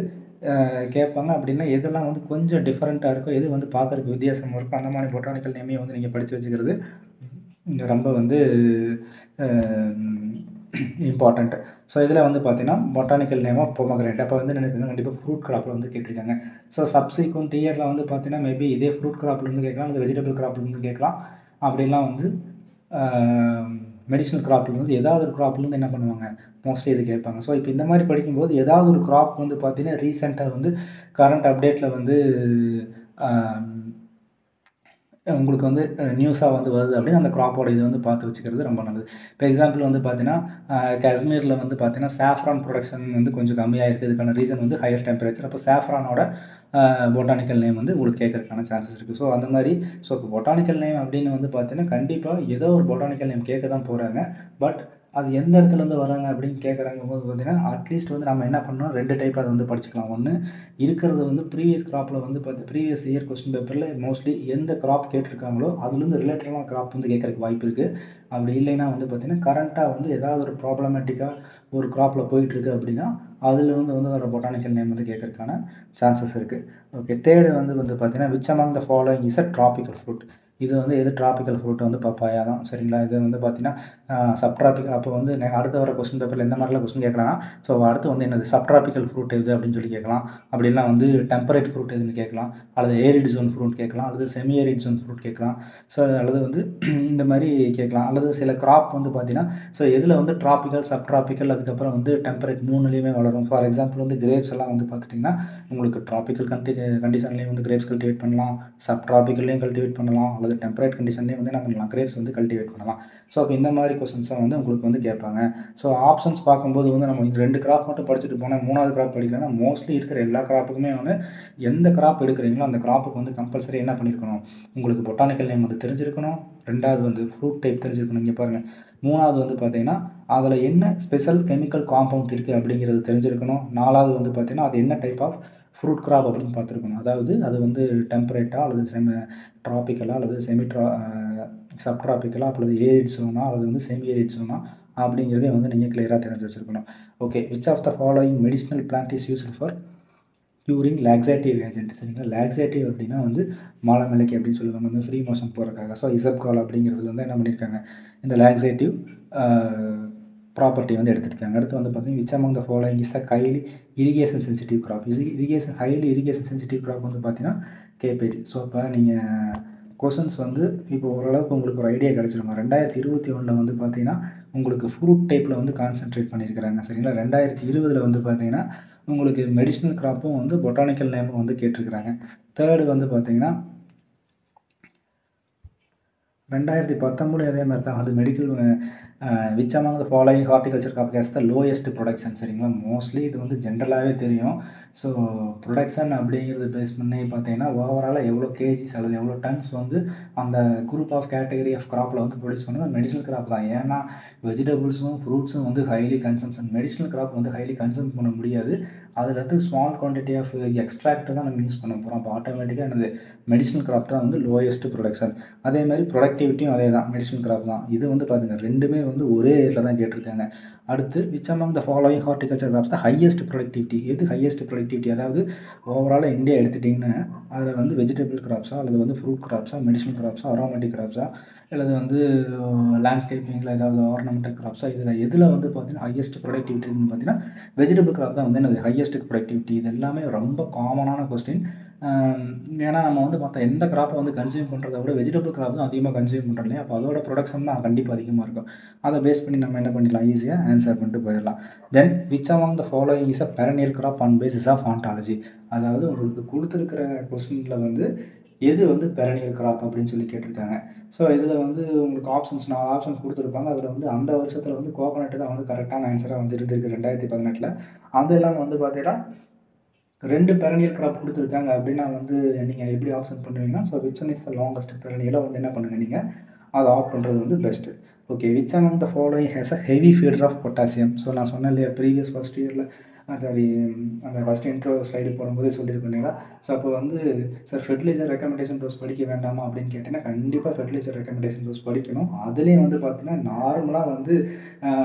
கேட்பாங்க. அப்படின்னா எதெல்லாம் வந்து கொஞ்சம் டிஃப்ரெண்ட்டாக இருக்கோ, எது வந்து பார்க்குறதுக்கு வித்தியாசமாக இருக்கோ அந்த மாதிரி பொட்டானிக்கல் நேமையும் வந்து நீங்கள் படித்து வச்சுக்கிறது ரொம்ப வந்து இம்பார்ட்டண்ட். ஸோ இதில் வந்து பார்த்தீங்கன்னா பொட்டானிக்கல் நேம் ஆஃப் பொமோகிரானேட். அப்போ வந்து எனக்கு கண்டிப்பாக ஃப்ரூட் கிராப்பில் வந்து கேட்டிருக்காங்க. ஸோ சப்சீக்வெண்ட் இயரில் வந்து பார்த்தீங்கன்னா மேபி இதே ஃப்ரூட் கிராப்லேருந்து கேட்கலாம், இல்லை வெஜிடபிள் கிராப்லேருந்து கேட்கலாம். அப்படிலாம் வந்து மெடிசனல் கிராப்லேருந்து ஏதாவது ஒரு கிராப்லேருந்து என்ன பண்ணுவாங்க மோஸ்ட்லி இது கேட்பாங்க. ஸோ இப்போ இந்த மாதிரி படிக்கும்போது ஏதாவது ஒரு கிராப் வந்து பார்த்தீங்கன்னா ரீசெண்டாக வந்து கரண்ட் அப்டேட்டில் வந்து உங்களுக்கு வந்து நியூஸாக வந்து வருது அப்படின்னு அந்த கிராப்போட இது வந்து பார்த்து வச்சுக்கிறது ரொம்ப நல்லது. இப்போ எக்ஸாம்பிள் வந்து பார்த்தீங்கன்னா காஷ்மீரில் வந்து பார்த்தீங்கன்னா சாஃப்ரான் ப்ரொடக்ஷன் வந்து கொஞ்சம் கம்மியாக இருக்குது. இதுக்கான ரீசன் வந்து ஹையர் டெம்பரேச்சர். அப்போ சாஃப்ரானோட பொட்டானிக்கல் நேம் வந்து உங்களுக்கு கேட்கறதுக்கான சான்சஸ் இருக்குது. ஸோ அந்த மாதிரி ஸோ இப்போ பொட்டானிக்கல் நேம் அப்படின்னு வந்து பார்த்தீங்கன்னா கண்டிப்பாக ஏதோ ஒரு பொட்டானிக்கல் நேம் கேட்க தான் போகிறாங்க. பட் அது எந்த இடத்துலேருந்து வராங்க அப்படின்னு கேட்குறாங்க போது பார்த்தீங்கன்னா அட்லீஸ்ட் வந்து நம்ம என்ன பண்ணணும் 2 டைப் அதை வந்து படிச்சுக்கலாம். ஒன்று இருக்கிறது வந்து ப்ரீவியஸ் கிராப்பில் வந்து ப்ரீவியஸ் இயர் கொஸ்டின் பேப்பரில் மோஸ்ட்லி எந்த கிராப் கேட்டிருக்காங்களோ அதுலேருந்து ரிலேட்டடான கிராப் வந்து கேட்கறதுக்கு வாய்ப்பு இருக்குது. அப்படி இல்லைன்னா வந்து பார்த்திங்கன்னா கரண்ட்டாக வந்து ஏதாவது ஒரு ப்ராப்ளமேட்டிக்காக ஒரு கிராப்பில் போயிட்டுருக்கு அப்படின்னா அதில் வந்து அதோட பொட்டானிக்கல் நேம் வந்து கேட்கறதுக்கான சான்சஸ் இருக்குது. ஓகே தேர்டு வந்து பார்த்தீங்கன்னா which among the following is a tropical fruit. இது வந்து எது ட்ராபிக்கல் ஃப்ரூட் வந்து பப்பாயா தான் சரிங்களா. இது வந்து பார்த்தீங்கன்னா சப்ட்ராபிக்கல். அப்போ வந்து அடுத்து வர கொஸ்டின் பேப்பரில் எந்த மாதிரிலாம் கொஸ்டின் கேட்கலாம். ஸோ அடுத்து வந்து என்னது சப்ட்ராபிக்கல் ஃப்ரூட் எது அப்படின்னு சொல்லி கேட்கலாம். அப்படிலாம் வந்து டெம்பரேட் ஃப்ரூட் எதுன்னு கேட்கலாம், அல்லது ஏரிட் ஜோன் ஃப்ரூட் கேட்கலாம், அல்லது செமி ஏரிட் ஜோன் ஃப்ரூட் கேட்கலாம். ஸோ அல்லது வந்து இந்த மாதிரி கேட்கலாம். அல்லது சில கிராப் வந்து பார்த்தீங்கன்னா ஸோ எதில் வந்து ட்ராபிக்கல் சப்ட்ராபிக்கல் அதுக்கப்புறம் வந்து டெம்பரேட் மூணுலேயுமே வளரும். ஃபார் எக்ஸாம்பிள் வந்து கிரேப்ஸ் எல்லாம் வந்து பார்த்துட்டிங்கன்னா உங்களுக்கு ட்ராபிக்கல் கண்டிஷன்லேயும் வந்து கிரேப்ஸ் கல்டிவேட் பண்ணலாம், சப்ட்ராபிக்கல்லையும் கல்டிவேட் பண்ணலாம், அல்லது டெம்பரேட் கண்டிஷன்லேயும் வந்து என்ன பண்ணலாம் கிரேப்ஸ் வந்து கல்டிவேட் பண்ணலாம். ஸோ அப்போ இந்த மாதிரி கொஸ்டின்ஸாக வந்து உங்களுக்கு வந்து கேட்பாங்க. ஸோ ஆப்ஷன்ஸ் பார்க்கும்போது வந்து நம்ம இந்த 2 கிராப் மட்டும் படிச்சுட்டு போனால் 3வது கிராப் படிக்கலைன்னா மோஸ்ட்லி இருக்கிற எல்லா கிராப்புக்குமே வந்து எந்த கிராப் எடுக்கிறீங்களோ அந்த கிராப்புக்கு வந்து கம்பல்சரி என்ன பண்ணியிருக்கணும் உங்களுக்கு பொட்டானிக்கல் நேம் வந்து தெரிஞ்சிருக்கணும். 2வது வந்து ஃப்ரூட் டைப் தெரிஞ்சிருக்கணும். இங்கே பாருங்கள் 3வது வந்து பார்த்தீங்கன்னா அதில் என்ன ஸ்பெஷல் கெமிக்கல் காம்பவுண்ட் இருக்குது அப்படிங்கிறது தெரிஞ்சிருக்கணும். 4வது வந்து பார்த்தீங்கன்னா அது என்ன டைப் ஆஃப் ஃப்ரூட் கிராப் அப்படின்னு பார்த்துருக்கணும். அதாவது அது வந்து டெம்பரேட்டாக அல்லது ட்ராபிக்கலாக அல்லது சப்ட்ராபிக்கலாக அல்லது ஏரிட் ஜோனா அல்லது வந்து செமி ஏரிட் ஜோனா அப்படிங்கிறதே வந்து நீங்கள் கிளியராக தெரிஞ்சு வச்சுருக்கணும். Okay which of the following medicinal plant is used for curing laxative agent சரிங்களா. லாக்ஸேட்டிவ் அப்படின்னா வந்து மாலமிளக்கி அப்படின்னு சொல்லுவாங்க வந்து ஃப்ரீ மோஷன் போகிறதுக்காக. ஸோ இசப்கால் அப்படிங்கிறதுல வந்து என்ன பண்ணியிருக்காங்க இந்த லாக்ஸேட்டிவ் ப்ராப்பர்ட்டி வந்து எடுத்துருக்காங்க. அடுத்து வந்து பார்த்தீங்கன்னா which among the following is a highly irrigation sensitive crop. Highly irrigation sensitive crop வந்து பார்த்தீங்கன்னா கேபேஜ். ஸோ இப்போ நீங்கள் கொஷின்ஸ் வந்து இப்போ ஓரளவுக்கு உங்களுக்கு ஒரு ஐடியா கிடச்சிருங்க. 2021 வந்து பார்த்தீங்கன்னா உங்களுக்கு ஃப்ரூட் டைப்பில் வந்து கான்சென்ட்ரேட் பண்ணியிருக்கிறாங்க சரிங்களா. 2020 வந்து பார்த்தீங்கன்னா உங்களுக்கு மெடிசினல் கிராப்பும் வந்து பொட்டானிக்கல் நேமும் வந்து கேட்டிருக்கிறாங்க. தேர்டு வந்து பார்த்தீங்கன்னா 2019 அதே மாதிரி தான் வந்து medical which among the following horticulture crop has the lowest production சரிங்களா. மோஸ்ட்லி இது வந்து ஜென்ரலாகவே தெரியும். ஸோ ப்ரொடக்ஷன் அப்படிங்கிறது பேஸ் பண்ணி பார்த்தீங்கன்னா ஓவராலாக எவ்வளோ கேஜிஸ் அல்லது எவ்வளோ டன்ஸ் வந்து அந்த குரூப் ஆஃப் கேட்டகரி ஆஃப் கிராப்பில் வந்து ப்ரொடியூஸ் பண்ணுறது மெடிசனல் கிராப் தான். ஏன்னா வெஜிடபிள்ஸும் ஃப்ரூட்ஸும் வந்து ஹைலி கன்சம்ஷன், மெடிசனல் கிராப் வந்து ஹைலி கன்சம் பண்ண முடியாது. அதில் வந்து ஸ்மால் குவான்டிட்டி ஆஃப் எக்ஸ்ட்ராக்ட் தான் நம்ம யூஸ் பண்ண போகிறோம். அப்போ ஆட்டோமேட்டிக்காக என்னது மெடிசனல் கிராப் தான் வந்து லோயஸ்ட் ப்ரொடக்ஷன். அதே மாதிரி ப்ரொடக்டிவிட்டியும் அதே தான் மெடிசனல் கிராப் தான். இது வந்து பார்த்துங்க ரெண்டுமே வந்து ஒரே இதில் தான் கேட்டிருக்காங்க. அடுத்து which among the following horticulture crops the highest productivity, எது ஹையஸ்ட் ப்ரொடக்டிவிட்டி, அதாவது ஓவராலாக இந்தியா எடுத்துட்டிங்கன்னா அதில் வந்து வெஜிடபிள் கிராப்ஸா அல்லது வந்து ஃப்ரூட் கிராப்ஸா, மெடிசனல் கிராப்ஸா, அரோமேட்டிக் கிராப்ஸா, அல்லது வந்து லேண்ட்ஸ்கேப்பிங்கில் ஏதாவது ஆர்னமெண்டல் கிராப்ஸா, இதில் எதில் வந்து பார்த்தீங்கன்னா ஹையஸ்ட் ப்ரொடக்டிவிட்டின்னு பார்த்தீங்கன்னா வெஜிடபிள் கிராப் தான் வந்து என்னது ஹையஸ்ட் ப்ரொடக்டிவிட்டி. இது எல்லாமே ரொம்ப காமனான கொஸ்டின். ஏன்னா நம்ம வந்து மற்ற எந்த கிராப்பை வந்து கன்சியூம் பண்ணுறத விட வெஜிடபிள் கிராப் தான் அதிகமாக கன்சியூம் பண்ணுறோம் இல்லையா, அப்போ அதோட ப்ரொடக்ஷன் தான் கண்டிப்பாக அதிகமாக இருக்கும். அதை பேஸ் பண்ணி நம்ம என்ன பண்ணிடலாம், ஈஸியாக ஆன்சர் பண்ணிட்டு போயிடலாம். Then which among the following is a perennial crop on basis of ontology, அதாவது உங்களுக்கு கொடுத்துருக்கிற கொஸ்டினில் வந்து எது வந்து பெரனியல் கிராப் அப்படின்னு சொல்லி கேட்டிருக்காங்க. ஸோ இதில் வந்து உங்களுக்கு ஆப்ஷன்ஸ் 4 ஆப்ஷன்ஸ் கொடுத்துருப்பாங்க. அதில் வந்து அந்த வருஷத்தில் வந்து கோகோனட் தான் வந்து கரெக்டான ஆன்சராக வந்து இருந்திருக்கு 2018. அது இல்லாமல் வந்து பார்த்தீங்கன்னா 2 பெரனியல் கிராப் கொடுத்துருக்காங்க அப்படின்னா வந்து நீங்கள் எப்படி ஆப்ஷன் பண்ணுவீங்கன்னா, so which one is the longest பெரனியலை வந்து என்ன பண்ணுங்கள், நீங்கள் அதை ஆஃப் பண்ணுறது வந்து best. Okay, which among the following has a heavy feeder of potassium. So நான் சொன்னேன் இல்லையா, ப்ரீவியஸ் ஃபஸ்ட் இயரில் சாரி அந்த ஃபஸ்ட் இன்ட்ரோ ஸ்லைடு போடும்போதே சொல்லியிருக்கேன் இல்லைங்களா. ஸோ அப்போ வந்து சார் ஃபெர்டிலைசர் ரெக்கமெண்டேஷன் டோஸ் படிக்க வேண்டாமா அப்படின்னு கேட்டிங்கன்னா, கண்டிப்பாக ஃபெர்டிலைசர் ரெக்கமெண்டேஷன் டோஸ் படிக்கணும். அதுலேயும் வந்து பார்த்தீங்கன்னா நார்மலாக வந்து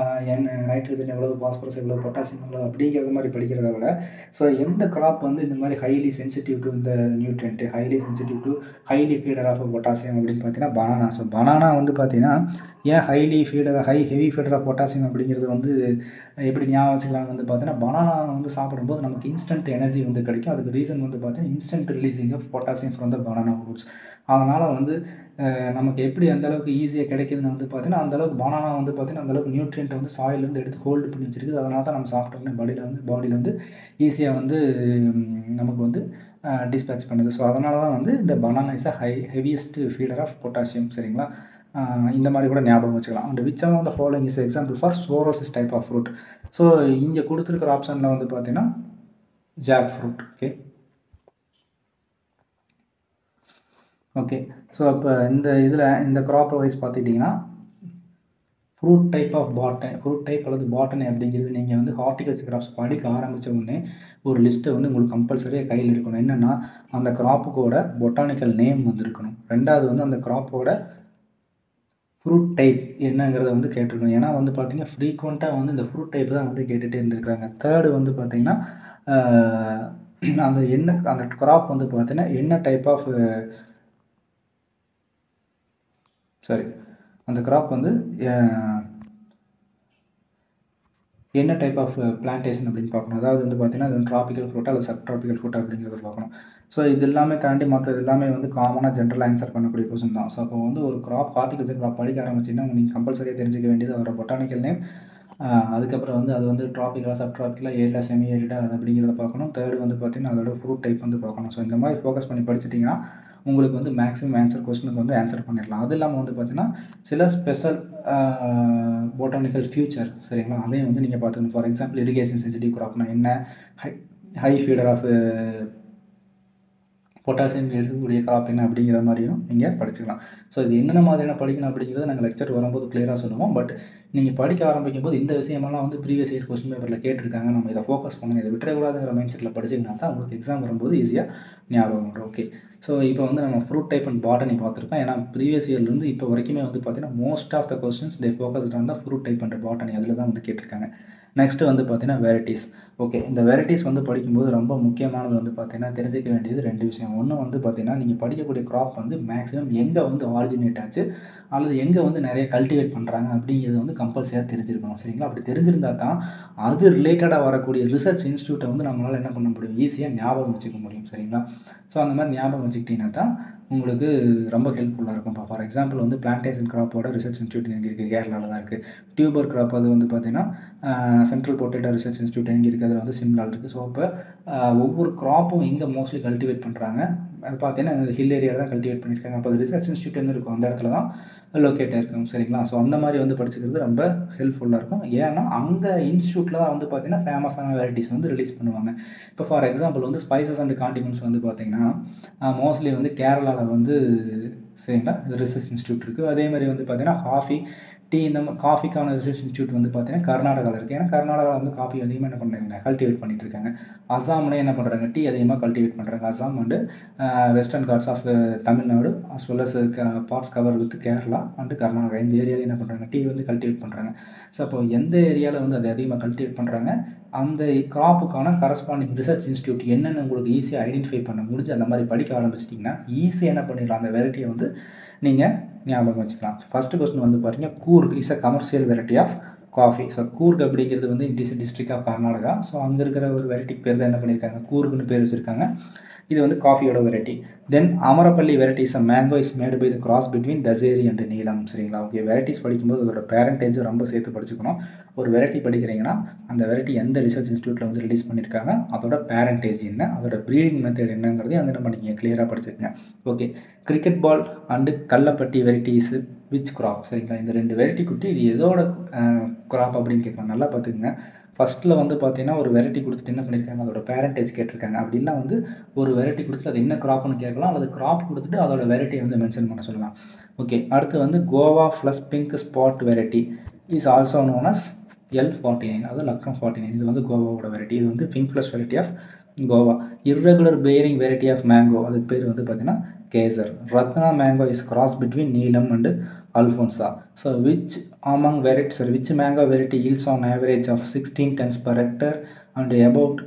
நைட்ரஜன் எவ்வளோ, பாஸ்பரஸ் எவ்வளோ, பொட்டாசியம் எவ்வளோ அப்படிங்கிறது மாதிரி படிக்கிறத விட, ஸோ எந்த கிராப் வந்து இந்த மாதிரி ஹைலி சென்சிட்டிவ் டு இந்த nutrient, highly sensitive to highly feeder of potassium அப்படின்னு பார்த்தீங்கன்னா பனானா. ஸோ பனானா வந்து பார்த்தீங்கன்னா ஏன் ஹெவி ஃபீடர் ஆஃப் பொட்டாசியம் அப்படிங்கிறது வந்து எப்படி ஞாபகம் வச்சுக்கலாம் வந்து பார்த்தீங்கன்னா, பனானா வந்து சாப்பிடும்போது நமக்கு இன்ஸ்டன்ட் எனர்ஜி வந்து கிடைக்கும். அதுக்கு ரீசன் வந்து பார்த்தீங்கன்னா instant releasing of potassium from the banana fruits. அதனால் வந்து நமக்கு எப்படி அந்தளவுக்கு ஈஸியாக கிடைக்குதுன்னு வந்து பார்த்தீங்கன்னா, அந்தளவுக்கு பனானா வந்து பார்த்தீங்கன்னா அந்தளவுக்கு நியூட்ரியன்ட்டை வந்து சாயிலேருந்து எடுத்து ஹோல்டு பண்ணி வச்சிருக்குது. அதனால தான் நம்ம சாப்பிட்டோம்னா பாடியில் வந்து ஈஸியாக வந்து நமக்கு வந்து டிஸ்பேச் பண்ணுது. ஸோ அதனால தான் வந்து இந்த banana is heaviest feeder of potassium. சரிங்களா, இந்த மாதிரி கூட ஞாபகம் வச்சுக்கலாம். And which of the following is example for sorosis type of fruit. So இங்கே கொடுத்துருக்கிற ஆப்ஷனில் வந்து பார்த்தீங்கன்னா ஜாக் ஃப்ரூட். ஓகே ஸோ அப்போ இந்த க்ராப் வைஸ் பார்த்துக்கிட்டிங்கன்னா ஃப்ரூட் டைப் அல்லது பாட்டனி அப்படிங்கிறது நீங்கள் வந்து ஹார்டிகல்ச்சர் கிராப்ஸ் படிக்க ஆரம்பித்த உடனே ஒரு லிஸ்ட்டை வந்து உங்களுக்கு கம்பல்சரியாக கையில் இருக்கணும். என்னென்னா அந்த கிராப்புக்கோட பொட்டானிக்கல் நேம் வந்து இருக்கணும். ரெண்டாவது வந்து அந்த கிராப்போட ஃப்ரூட் டைப் என்னங்கிறத வந்து கேட்டிருக்கணும். ஏன்னா வந்து பார்த்தீங்கன்னா ஃப்ரீக்வெண்ட்டாக வந்து இந்த ஃப்ரூட் டைப் தான் வந்து கேட்டுகிட்டே இருந்திருக்கிறாங்க. தேர்டு வந்து பார்த்தீங்கன்னா அந்த கிராப் வந்து பார்த்தீங்கன்னா என்ன டைப் ஆஃப் அந்த கிராப் வந்து என்ன டைப் ஆஃப் பிளான்டேஷன் அப்படின்னு பார்க்கணும். அதாவது வந்து பார்த்தீங்கன்னா அது ட்ராபிக்கல் ஃப்ரூட்டா அல்லது சப் ட்ராபிக்கல் ஃப்ரூட்டா அப்படிங்கிறத பார்க்கணும். ஸோ இது எல்லாமே தாண்டி மற்றது எல்லாமே வந்து காமனாக ஜென்ரல் ஆன்சர் பண்ணக்கூடிய கொஸ்டின் தான். ஸோ அப்போ வந்து ஒரு ஹார்டிகல்ச்சர் கிராப் படிக்க ஆரம்பிச்சிங்கன்னா நீங்கள் கம்பல்சரியாக தெரிஞ்சிக்க வேண்டியது அதோட பொட்டானிக்கல் நேம், அதுக்கப்புறம் வந்து அது வந்து ட்ராபிக்கலாக, சப் ட்ராபிக்கலாக, ஏரியா, செமி ஏரிடா அது அப்படிங்கிறத பார்க்கணும். தேர்டு வந்து பார்த்தீங்கன்னா அதோட ஃப்ரூட் டைப் வந்து பார்க்கணும். ஸோ இந்த மாதிரி ஃபோக்கஸ் பண்ணி படிச்சிட்டிங்கன்னா உங்களுக்கு வந்து மேக்ஸிமம் ஆன்சர் கொஸ்டினுக்கு வந்து ஆன்சர் பண்ணிடலாம். அது இல்லாமல் வந்து பார்த்தீங்கன்னா சில ஸ்பெஷல் பொட்டானிக்கல் ஃபியூச்சர், சரிங்களா, அதையும் வந்து நீங்கள் பார்த்துக்கணும். ஃபார் எக்ஸாம்பிள் இரிகேஷன் சென்சிட்டிவ் கிராப்னா என்ன, ஹை ஃபீடர் ஆஃப் பொட்டாசியம் எடுக்கக்கூடிய கிராப் என்ன அப்படிங்கிற மாதிரியும் நீங்கள் படிச்சுக்கலாம். ஸோ இது என்னென்ன மாதிரியான படிக்கணும் அப்படிங்கிறத நாங்கள் லெக்சர் வரும்போது கிளியராக சொல்லுவோம். பட் நீங்கள் படிக்க ஆரம்பிக்கும் போது இந்த விஷயமெல்லாம் வந்து ப்ரீவியஸ் இயர் கொஸ்டின் பேப்பரில் கேட்டிருக்காங்க, நம்ம இதை ஃபோக்கஸ் பண்ணுங்கள், இதை விட்டுறக்கூடாதுங்கிற மைண்ட் செட்டில் படிச்சிங்கன்னா தான் உங்களுக்கு எக்ஸாம் வரும்போது ஈஸியாக ஞாபகம் வரும். ஓகே, ஸோ இப்போ வந்து நம்ம ஃப்ரூட் டைப் அண்ட் பாட்டனி பார்த்துருக்கோம். ஏன்னா ப்ரீவியஸ் இயர்லேருந்து இப்போ வரைக்குமே வந்து பார்த்தீங்கன்னா most of the questions they focused on the fruit type and botany, அதில் தான் வந்து கேட்டிருக்காங்க. நெக்ஸ்ட்டு வந்து பார்த்தீங்கன்னா வெரைட்டிஸ். ஓகே, இந்த வெரைட்டிஸ் வந்து படிக்கும்போது ரொம்ப முக்கியமானது வந்து பார்த்தீங்கன்னா தெரிஞ்சிக்க வேண்டியது 2 விஷயம். ஒன்று வந்து பார்த்தீங்கன்னா நீங்கள் படிக்கக்கூடிய கிராப் வந்து மேக்ஸிமம் எங்கே வந்து ஆரிஜினேட் ஆச்சு அல்லது எங்கே வந்து நிறைய கல்டிவேட் பண்ணுறாங்க அப்படிங்கிறது வந்து கம்பல்சரியாக தெரிஞ்சிருக்கணும். சரிங்களா, அப்படி தெரிஞ்சிருந்தால் தான் அது ரிலேட்டடாக வரக்கூடிய ரிசர்ச் இன்ஸ்டியூட்டை வந்து நம்மளால் என்ன பண்ண முடியும், ஈஸியாக ஞாபகம் வச்சுக்க முடியும். சரிங்களா, ஸோ அந்த மாதிரி ஞாபகம் வச்சுக்கிட்டிங்கன்னா தான் உங்களுக்கு ரொம்ப ஹெல்ப்ஃபுல்லாக இருக்கும். இப்போ ஃபார் எக்ஸாம்பிள் வந்து பிளான்டேஷன் கிராப்போட ரிசர்ச் இன்ஸ்டியூட் எங்கே இருக்குது, கேரளாவில் தான் இருக்குது. டியூபர் கிராப் அது வந்து பார்த்திங்கன்னா சென்ட்ரல் பொட்டேட்டோ ரிசர்ச் இன்ஸ்டியூட் எங்கே இருக்குது, அதில் வந்து சிம்லால் இருக்குது. ஸோ அப்போ ஒவ்வொரு கிராப்பும் எங்கே மோஸ்ட்லி கல்டிவேட் பண்ணுறாங்க அது பார்த்தீங்கன்னா அந்த ஹில் ஏரியா தான் கல்டிவேட் பண்ணியிருக்காங்க. அப்போ அது ரிசர்ச் இன்ஸ்டியூட் என்ன இருக்கும் அந்த இடத்துல தான் லொக்கேட்டாக இருக்கும். சரிங்களா, ஸோ அந்த மாதிரி வந்து படிச்சுக்கிறது ரொம்ப ஹெல்ப்ஃபுல்லாக இருக்கும். ஏன்னா அந்த இன்ஸ்டியூட்டில் தான் வந்து பார்த்திங்கன்னா ஃபேமஸான வெரைட்டிஸ் வந்து ரிலீஸ் பண்ணுவாங்க. இப்போ ஃபார் எக்ஸாம்பிள் வந்து ஸ்பைசஸ் அண்ட் காண்டிமெண்ட்ஸ் வந்து பார்த்திங்கன்னா மோஸ்ட்லி வந்து கேரளாவில் வந்து சரிங்களா ரிசர்ச் இன்ஸ்டியூட் இருக்குது. அதே மாதிரி வந்து பார்த்திங்கன்னா காஃபி, டீ இந்த காஃபிக்கான ரிசர்ச் இன்ஸ்டியூட் வந்து பார்த்தீங்கன்னா கர்நாடகாவில் இருக்குது. ஏன்னா கர்நாடகாவில் வந்து காஃபி அதிகமாக என்ன பண்ணுறாங்க, கல்டிவேட் பண்ணிட்டு இருக்காங்க. அசாம்லேயே என்ன பண்ணுறாங்க, டீ அதிகமாக கல்டிவேட் பண்ணுறாங்க. Assam and Western Ghats of Tamil Nadu as well as parts cover with Kerala and Karnataka, இந்த ஏரியாவில் என்ன பண்ணுறாங்க, டீ வந்து கல்டிவேட் பண்ணுறாங்க. ஸோ அப்போ எந்த ஏரியாவில் வந்து அதை அதிகமாக கல்டிவேட் பண்ணுறாங்க, அந்த கிராப்புக்கான கரஸ்பாண்டிங் ரிசர்ச் இன்ஸ்டியூட் என்னென்னு உங்களுக்கு ஈஸியாக ஐடென்டிஃபை பண்ண முடிஞ்சு அந்த மாதிரி படிக்க ஆரம்பிச்சிட்டிங்கன்னா ஈஸியாக என்ன பண்ணிடலாம், அந்த வெரைட்டியை வந்து நீங்கள் ஞாபகம் வச்சுக்கலாம். ஃபஸ்ட்டு கொஸ்டின் வந்து பாருங்க, Coorg is a commercial variety of coffee. So Coorg அப்படிங்கிறது வந்து it is district of Karnataka. So அங்கே இருக்கிற ஒரு வெரைட்டிக்கு பேர் தான் என்ன பண்ணியிருக்காங்க, கூர்க்குன்னு பேர் வச்சுருக்காங்க. இது வந்து காஃபியோட variety. Then Amrapali varieties mango is made by the cross between Dasheri and Neelam. சரிங்களா? ஓகே, வெரைட்டிஸ் படிக்கும்போது அதோட பேரண்டேஜ் ரொம்ப சேர்த்து படிச்சுக்கணும். ஒரு வெரைட்டி படிக்கிறீங்கன்னா அந்த வெரைட்டி எந்த ரிசர்ச் இன்ஸ்டியூட்டில் வந்து ரிலீஸ் பண்ணியிருக்காங்க, அதோட பேரண்டேஜ் என்ன, அதோட ப்ரீடிங் மெத்தட் என்னங்கிறதையும் வந்து நம்ம நீங்கள் கிளியராக படிச்சுக்கங்க. Okay, cricket ball and Kallappatti varieties which crop. சரிங்களா? இந்த 2 வெரைட்டி குட்டி இது எதோட கிராப் அப்படின்னு கேட்கலாம். நல்லா பார்த்துக்குங்க. ஃபஸ்ட்டில் வந்து பார்த்தீங்கன்னா ஒரு வெரைட்டி கொடுத்துட்டு என்ன பண்ணியிருக்காங்க, அதோட பேரண்டேஜ் கேட்டிருக்காங்க. அப்படின்னா வந்து ஒரு வெரைட்டி கொடுத்துட்டு அது என்ன கிராப்னு கேட்கலாம், அல்லது கிராப் கொடுத்துட்டு அதோட வெரைட்டியை வந்து மென்ஷன் பண்ண சொல்லலாம். ஓகே, அடுத்து வந்து guava plus pink spot variety is also known as L49, அதாவது லக்னோ 49. இது வந்து கோவாவோட வெரைட்டி. இது வந்து pink plus variety of guava. Irregular bearing variety of mango, அதுக்கு பேர் வந்து பார்த்தீங்கன்னா Kesar. Ratna mango is cross between Neelam and Alfonsa. So which among varieties, which mango variety yields on average of 16 tons per hectare and about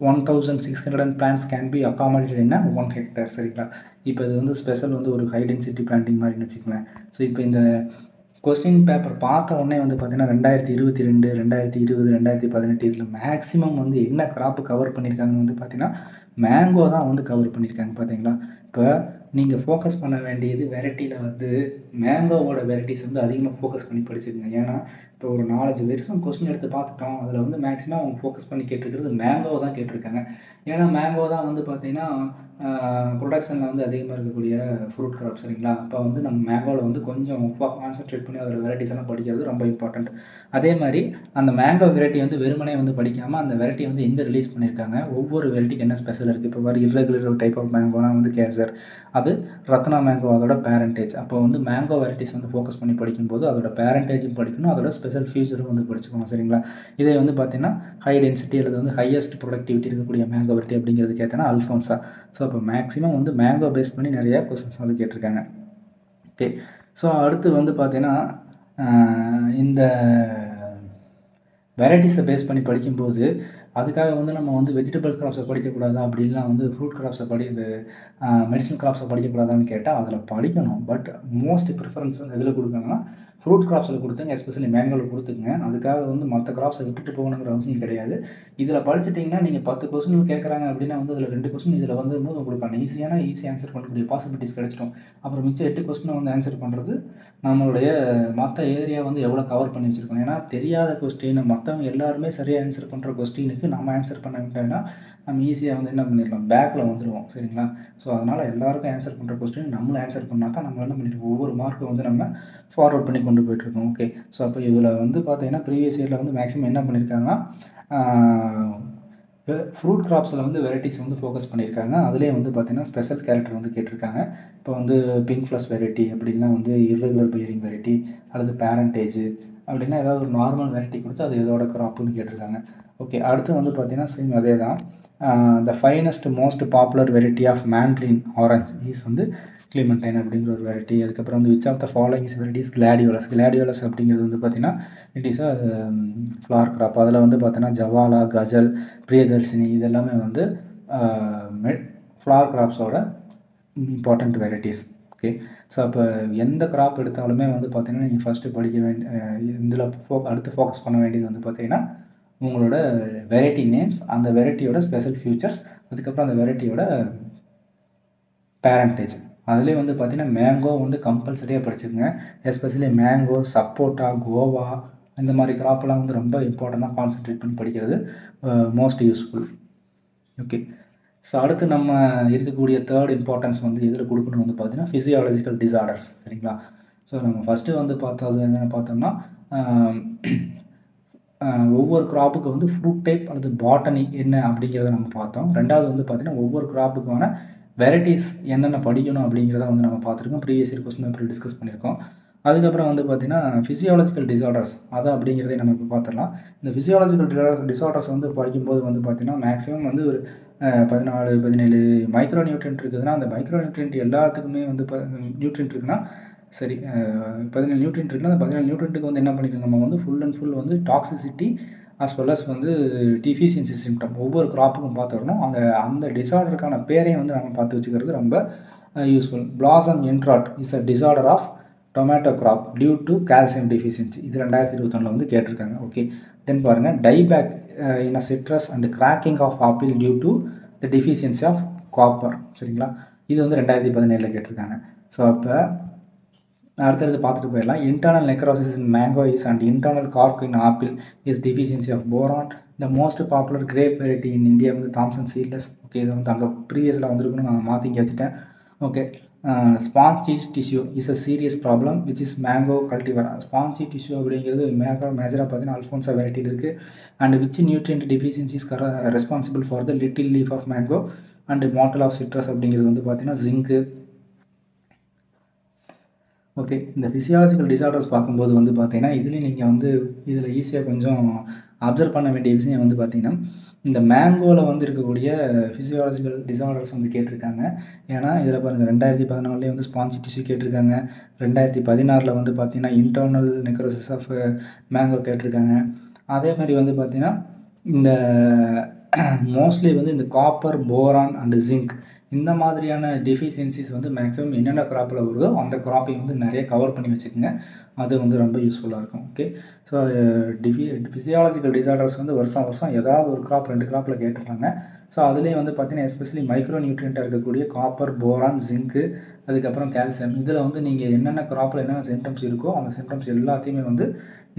1600 plants can be accommodated in a 1 hectare. சரிங்களா? இப்போ இது வந்து special வந்து ஒரு ஹை டென்சிட்டி பிளான்டிங் மாதிரின்னு வச்சுக்கலாம். So இப்போ இந்த கொஸ்டின் பேப்பர் பார்த்த உடனே வந்து பார்த்தீங்கன்னா 2022, 2020, 2018 இதில் மேக்ஸிமம் வந்து என்ன கிராப்பு கவர் பண்ணியிருக்காங்கன்னு வந்து பார்த்தீங்கன்னா மேங்கோ தான் வந்து கவர் பண்ணியிருக்காங்க. பார்த்தீங்களா? இப்போ நீங்கள் ஃபோக்கஸ் பண்ண வேண்டியது வெரைட்டியில் வந்து மேங்கோவோட வெரைட்டிஸ் வந்து அதிகமாக ஃபோக்கஸ் பண்ணி படிச்சுக்கோங்க. ஏன்னா இப்போ ஒரு 4-5 வருஷம் கொஸ்டின் எடுத்து பார்த்துட்டோம். அதில் வந்து மேக்ஸிமம் அவங்க ஃபோக்கஸ் பண்ணி கேட்டிருக்கிறது மேங்கோவை தான் கேட்டிருக்காங்க. ஏன்னா மேங்கோ தான் வந்து பார்த்திங்கன்னா ப்ரொடக்ஷனில் வந்து அதிகமாக இருக்கக்கூடிய ஃப்ரூட் கிராப். சரிங்களா? அப்போ வந்து நம்ம மேங்கோவில் வந்து கொஞ்சம் கான்சன்ட்ரேட் பண்ணி அதோட வெரைட்டிஸ் எல்லாம் படிக்கிறது ரொம்ப இம்பார்ட்டண்ட். அதே மாதிரி அந்த மேங்கோ வெரைட்டி வந்து வெறுமனே வந்து படிக்காமல் அந்த வெரைட்டி வந்து எங்கே ரிலீஸ் பண்ணியிருக்காங்க, ஒவ்வொரு வெரைட்டிக்கு என்ன ஸ்பெஷல் இருக்குது. இப்போ மாதிரி இர்ரெகுலர் டைப் ஆஃப் மேங்கோனா வந்து கேசர், அது ரத்னா மேங்கோ அதோட பேரண்டேஜ். அப்போ வந்து மேங்கோ வெரைட்டிஸ் வந்து ஃபோக்கஸ் பண்ணி படிக்கும்போது அதோட பேரண்டேஜும் படிக்கணும், அதோட ஸ்பெஷல் ஃபியூச்சரும் வந்து படிச்சுக்கணும். சரிங்களா? இதே வந்து பார்த்தீங்கன்னா ஹை டென்சிட்டி அல்லது வந்து ஹையஸ்ட் ப்ரொடக்டிவிட்டி இருக்கக்கூடிய மேங்கோ வெரைட்டி அப்படிங்கிறது கேட்டேன்னா அல்ஃபோன்சா. ஸோ அப்போ மேக்ஸிமம் வந்து மேங்கோ பேஸ் பண்ணி நிறையா கொஸ்டின்ஸ் வந்து கேட்டிருக்காங்க. ஓகே, ஸோ அடுத்து வந்து பார்த்தீங்கன்னா இந்த வெரைட்டிஸை பேஸ் பண்ணி படிக்கும்போது அதுக்காக வந்து நம்ம வந்து வெஜிடபிள் கிராப்ஸை படிக்கக்கூடாதா, அப்படின்லாம் வந்து ஃப்ரூட் கிராப்ஸை இது மெடிசன் கிராப்ஸை படிக்கக்கூடாதான்னு கேட்டால் அதில் படிக்கணும். பட் மோஸ்ட் ப்ரிஃபரன்ஸ் வந்து எதில் கொடுக்கணும்னா ஃப்ரூட் கிராப்ஸில் கொடுத்துங்க, எஸ்பெஷலி மேங்கோவில் கொடுத்துங்க. அதுக்காக வந்து மற்ற கிராப்ஸை விட்டுட்டு போகணுங்கிற அவசியம் கிடையாது. இதில் படிச்சிட்டிங்கன்னா நீங்கள் 10 கொஸ்டின் கேட்குறாங்க அப்படின்னா வந்து அதில் 2 கொஸ்டின் இதில் வந்தும்போது உங்களுக்கு ஈஸி ஆன்சர் பண்ணக்கூடிய பாசிபிலிட்டிஸ் கிடைச்சிடும். அப்புறம் மிச்சம் 8 கொஸ்டினை வந்து ஆன்சர் பண்ணுறது நம்மளுடைய மற்ற ஏரியா வந்து எவ்வளோ கவர் பண்ணி வச்சுருக்கோம். ஏன்னா தெரியாத கொஸ்டின் மற்றவங்க எல்லாருமே சரியாக ஆன்சர் பண்ணுற கொஸ்டினுக்கு நம்ம ஆன்சர் பண்ண விட்டோம்னா நம்ம ஈஸியாக வந்து என்ன பண்ணிடலாம், பேக்கில் வந்துடுவோம். சரிங்களா? ஸோ அதனால் எல்லாருக்கும் ஆன்சர் பண்ணுற கொஸ்டின் நம்மளும் ஆன்சர் பண்ணால் தான் நம்ம என்ன பண்ணிட்டு ஒவ்வொரு மார்க்கும் வந்து நம்ம ஃபார்வர்ட் பண்ணி கொண்டு போயிட்டுருக்கோம். ஓகே, ஸோ அப்போ இதில் வந்து பார்த்தீங்கன்னா ப்ரீவியஸ் இயரில் வந்து மேக்ஸிமம் என்ன பண்ணியிருக்காங்கன்னா ஃப்ரூட் கிராப்ஸில் வந்து வெரைட்டிஸ் வந்து ஃபோக்கஸ் பண்ணியிருக்காங்க. அதுலேயே வந்து பார்த்தீங்கன்னா ஸ்பெஷல் கேரக்டர் வந்து கேட்டிருக்காங்க. இப்போ வந்து பிங்க் ப்ளஸ் வெரைட்டி அப்படின்னா வந்து இர்ரெகுலர் பேரிங் வெரைட்டி அல்லது பேரண்டேஜ் அப்படின்னா ஏதாவது ஒரு நார்மல் வெரைட்டி கொடுத்து அது எதோட கிராப்புன்னு கேட்டிருக்காங்க. ஓகே, அடுத்து வந்து பார்த்தீங்கன்னா சேம் அதே தான். The finest most popular variety of mandarin orange is வந்து கிளிமெண்டைன் அப்படிங்கிற ஒரு வெரைட்டி. அதுக்கப்புறம் வந்து which of the followings varieties gladiolus அப்படிங்கிறது வந்து பார்த்தீங்கன்னா it is a flower crop. அதில் வந்து பார்த்தீங்கன்னா ஜவாலா, கஜல், பிரியதர்ஷினி இதெல்லாமே வந்து ஃப்ளார் கிராப்ஸோட இம்பார்ட்டண்ட் வெரைட்டிஸ். ஓகே, ஸோ அப்போ எந்த கிராப் எடுத்தாலுமே வந்து பார்த்தீங்கன்னா நீங்கள் ஃபஸ்ட்டு படிக்க இதில் அடுத்து ஃபோக்கஸ் பண்ண வேண்டியது வந்து பார்த்தீங்கன்னா உங்களோட வெரைட்டி நேம்ஸ், அந்த வெரைட்டியோட ஸ்பெஷல் ஃபியூச்சர்ஸ், அதுக்கப்புறம் அந்த வெரைட்டியோட பேரண்டேஜ். அதுலேயே வந்து பார்த்தீங்கன்னா மேங்கோ வந்து கம்பல்சரியாக படிச்சுக்கோங்க. எஸ்பெஷலி மேங்கோ, சப்போட்டா, கோவா இந்த மாதிரி கிராப்லாம் வந்து ரொம்ப இம்பார்ட்டண்ட்டாக கான்சென்ட்ரேட் பண்ணி படிக்கிறது மோஸ்ட் யூஸ்ஃபுல். ஓகே, ஸோ அடுத்து நம்ம இருக்கக்கூடிய தேர்ட் இம்பார்ட்டன்ஸ் வந்து எதில் கொடுக்கணும் வந்து பார்த்தீங்கன்னா ஃபிசியாலஜிக்கல் டிசார்டர்ஸ். சரிங்களா? ஸோ நம்ம ஃபஸ்ட்டு வந்து பார்த்தது என்னென்னு பார்த்தோம்னா ஒவ்வொரு கிராப்புக்கு வந்து ஃப்ரூட் டைப் அல்லது பாட்டனி என்ன அப்படிங்கிறத நம்ம பார்த்தோம். ரெண்டாவது வந்து பார்த்தீங்கன்னா ஒவ்வொரு கிராப்புக்கான வெரைட்டிஸ் என்னென்ன படிக்கணும் அப்படிங்கிறத வந்து நம்ம பார்த்துருக்கோம். Previous year question paper discuss பண்ணியிருக்கோம். அதுக்கப்புறம் வந்து பார்த்தீங்கன்னா ஃபிசியாலஜிக்கல் டிஸார்டர்ஸ் அது அப்படிங்கிறதே நம்ம இப்போ பார்த்துடலாம். இந்த ஃபிசியாலஜிக்கல் டிஸார்டர்ஸ் வந்து படிக்கும்போது வந்து பார்த்தீங்கன்னா மேக்ஸிமம் வந்து ஒரு 14, 17 மைக்ரோ நியூட்ரியன்ட் இருக்குதுன்னா, அந்த மைக்ரோ நியூட்ரியன்ட் எல்லாத்துக்குமே வந்து நியூட்ரியன்ட் இருக்குன்னா சரி 17 நியூட்ரியன்ட் இருக்குன்னா, அந்த 17 நியூட்ரியன்ட்டுக்கு வந்து என்ன பண்ணிக்கணும் நம்ம வந்து ஃபுல் அண்ட் ஃபுல் வந்து டாக்ஸிசிட்டி அஸ் வெல் அஸ் வந்து டிஃபிஷியன்சி சிம்டம் ஒவ்வொரு கிராப்புக்கும் பார்த்து வரணும். அந்த டிஸார்டருக்கான பேரையும் வந்து நம்ம பார்த்து வச்சுக்கிறது ரொம்ப useful. Blossom end rot is a disorder of tomato crop due to calcium deficiency. இது 2021 வந்து கேட்டிருக்காங்க. ஓகே, தென் பாருங்கள் dieback in a citrus and cracking of apple due to the deficiency of copper. சரிங்களா, இது வந்து 2017 கேட்டிருக்காங்க. ஸோ அப்போ அடுத்தடுத்து பார்த்துட்டு போயிடலாம். Internal necrosis in mango is and internal cork in apple is deficiency of boron. The most popular grape variety in India வந்து Thompson seedless. Okay, இது வந்து அங்கே ப்ரீவியஸில் வந்துருக்குன்னு நான் மாற்றி வச்சுட்டேன். Okay, spongy tissue is a serious problem which is mango cultivar. Spongy tissue அப்படிங்கிறது மேஜராக பார்த்தீங்கன்னா அல்ஃபோன்சா வெரைட்டியில் இருக்குது. And which nutrient deficiencies responsible for the little leaf of mango and mottle of citrus அப்படிங்கிறது வந்து பார்த்தீங்கன்னா ஜிங்கு. ஓகே, இந்த ஃபிசியாலஜிக்கல் டிஸார்டர்ஸ் பார்க்கும்போது வந்து பார்த்தீங்கன்னா இதுலேயும் நீங்கள் வந்து இதில் ஈஸியாக கொஞ்சம் அப்சர்வ் பண்ண வேண்டிய விஷயம் வந்து பார்த்தீங்கன்னா இந்த மேங்கோவில் வந்து இருக்கக்கூடிய ஃபிசியாலஜிக்கல் டிஸார்டர்ஸ் வந்து கேட்டிருக்காங்க. ஏன்னா இதில் பாருங்கள் 2014 வந்து ஸ்பாஞ்சி டிஷ்யூ கேட்டிருக்காங்க. 2016 வந்து பார்த்தீங்கன்னா இன்டர்னல் நெக்ரோசிஸ் ஆஃப் மேங்கோ கேட்டிருக்காங்க. அதே மாதிரி வந்து பார்த்தீங்கன்னா இந்த மோஸ்ட்லி வந்து இந்த காப்பர், போரான் அண்டு ஜிங்க் இந்த மாதிரியான டெஃபிஷியன்சிஸ் வந்து மேக்ஸிமம் என்னென்ன கிராப்பில் வருதோ அந்த கிராப்பையும் வந்து நிறைய கவர் பண்ணி வச்சுக்கோங்க. அது வந்து ரொம்ப யூஸ்ஃபுல்லாக இருக்கும். ஓகே, ஸோ ஃபிசியாலஜிக்கல் டிஸார்டர்ஸ் வந்து வருஷம் ஏதாவது ஒரு கிராப் 2 கிராப்பில் கேட்டுருக்காங்க. ஸோ அதுலேயும் வந்து பார்த்தீங்கன்னா எஸ்பெஷலி மைக்ரோ நியூட்ரியண்ட்டாக இருக்கக்கூடிய காப்பர், போரான், ஜிங்க்கு, அதுக்கப்புறம் கால்சியம், இதில் வந்து நீங்கள் என்னென்ன கிராப்பில் என்னென்ன சிம்டம்ஸ் இருக்கோ அந்த சிம்டம்ஸ் எல்லாத்தையுமே வந்து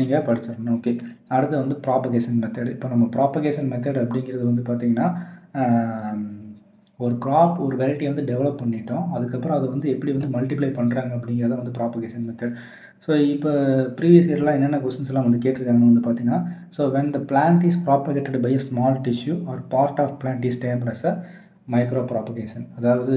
நீங்கள் படிச்சிடணும். ஓகே, அடுத்து வந்து ப்ராபகேஷன் மெத்தட். இப்போ நம்ம ப்ராபகேஷன் மெத்தட் அப்படிங்கிறது வந்து பார்த்திங்கன்னா ஒரு கிராப் ஒரு வெரைட்டியை வந்து டெவலப் பண்ணிட்டோம், அதுக்கப்புறம் அதை வந்து எப்படி வந்து மல்டிப்ளை பண்ணுறாங்க அப்படிங்கிறத வந்து ப்ராபகேஷன் மெத்தட். ஸோ இப்போ ப்ரீவியஸ் இயர்லாம் என்னென்ன கொஸ்டின்ஸ்லாம் வந்து கேட்டிருக்காங்கன்னு வந்து பார்த்தீங்கன்னா, so when the plant is propagated by a small tissue or part of plant is termed as a micro propagation. அதாவது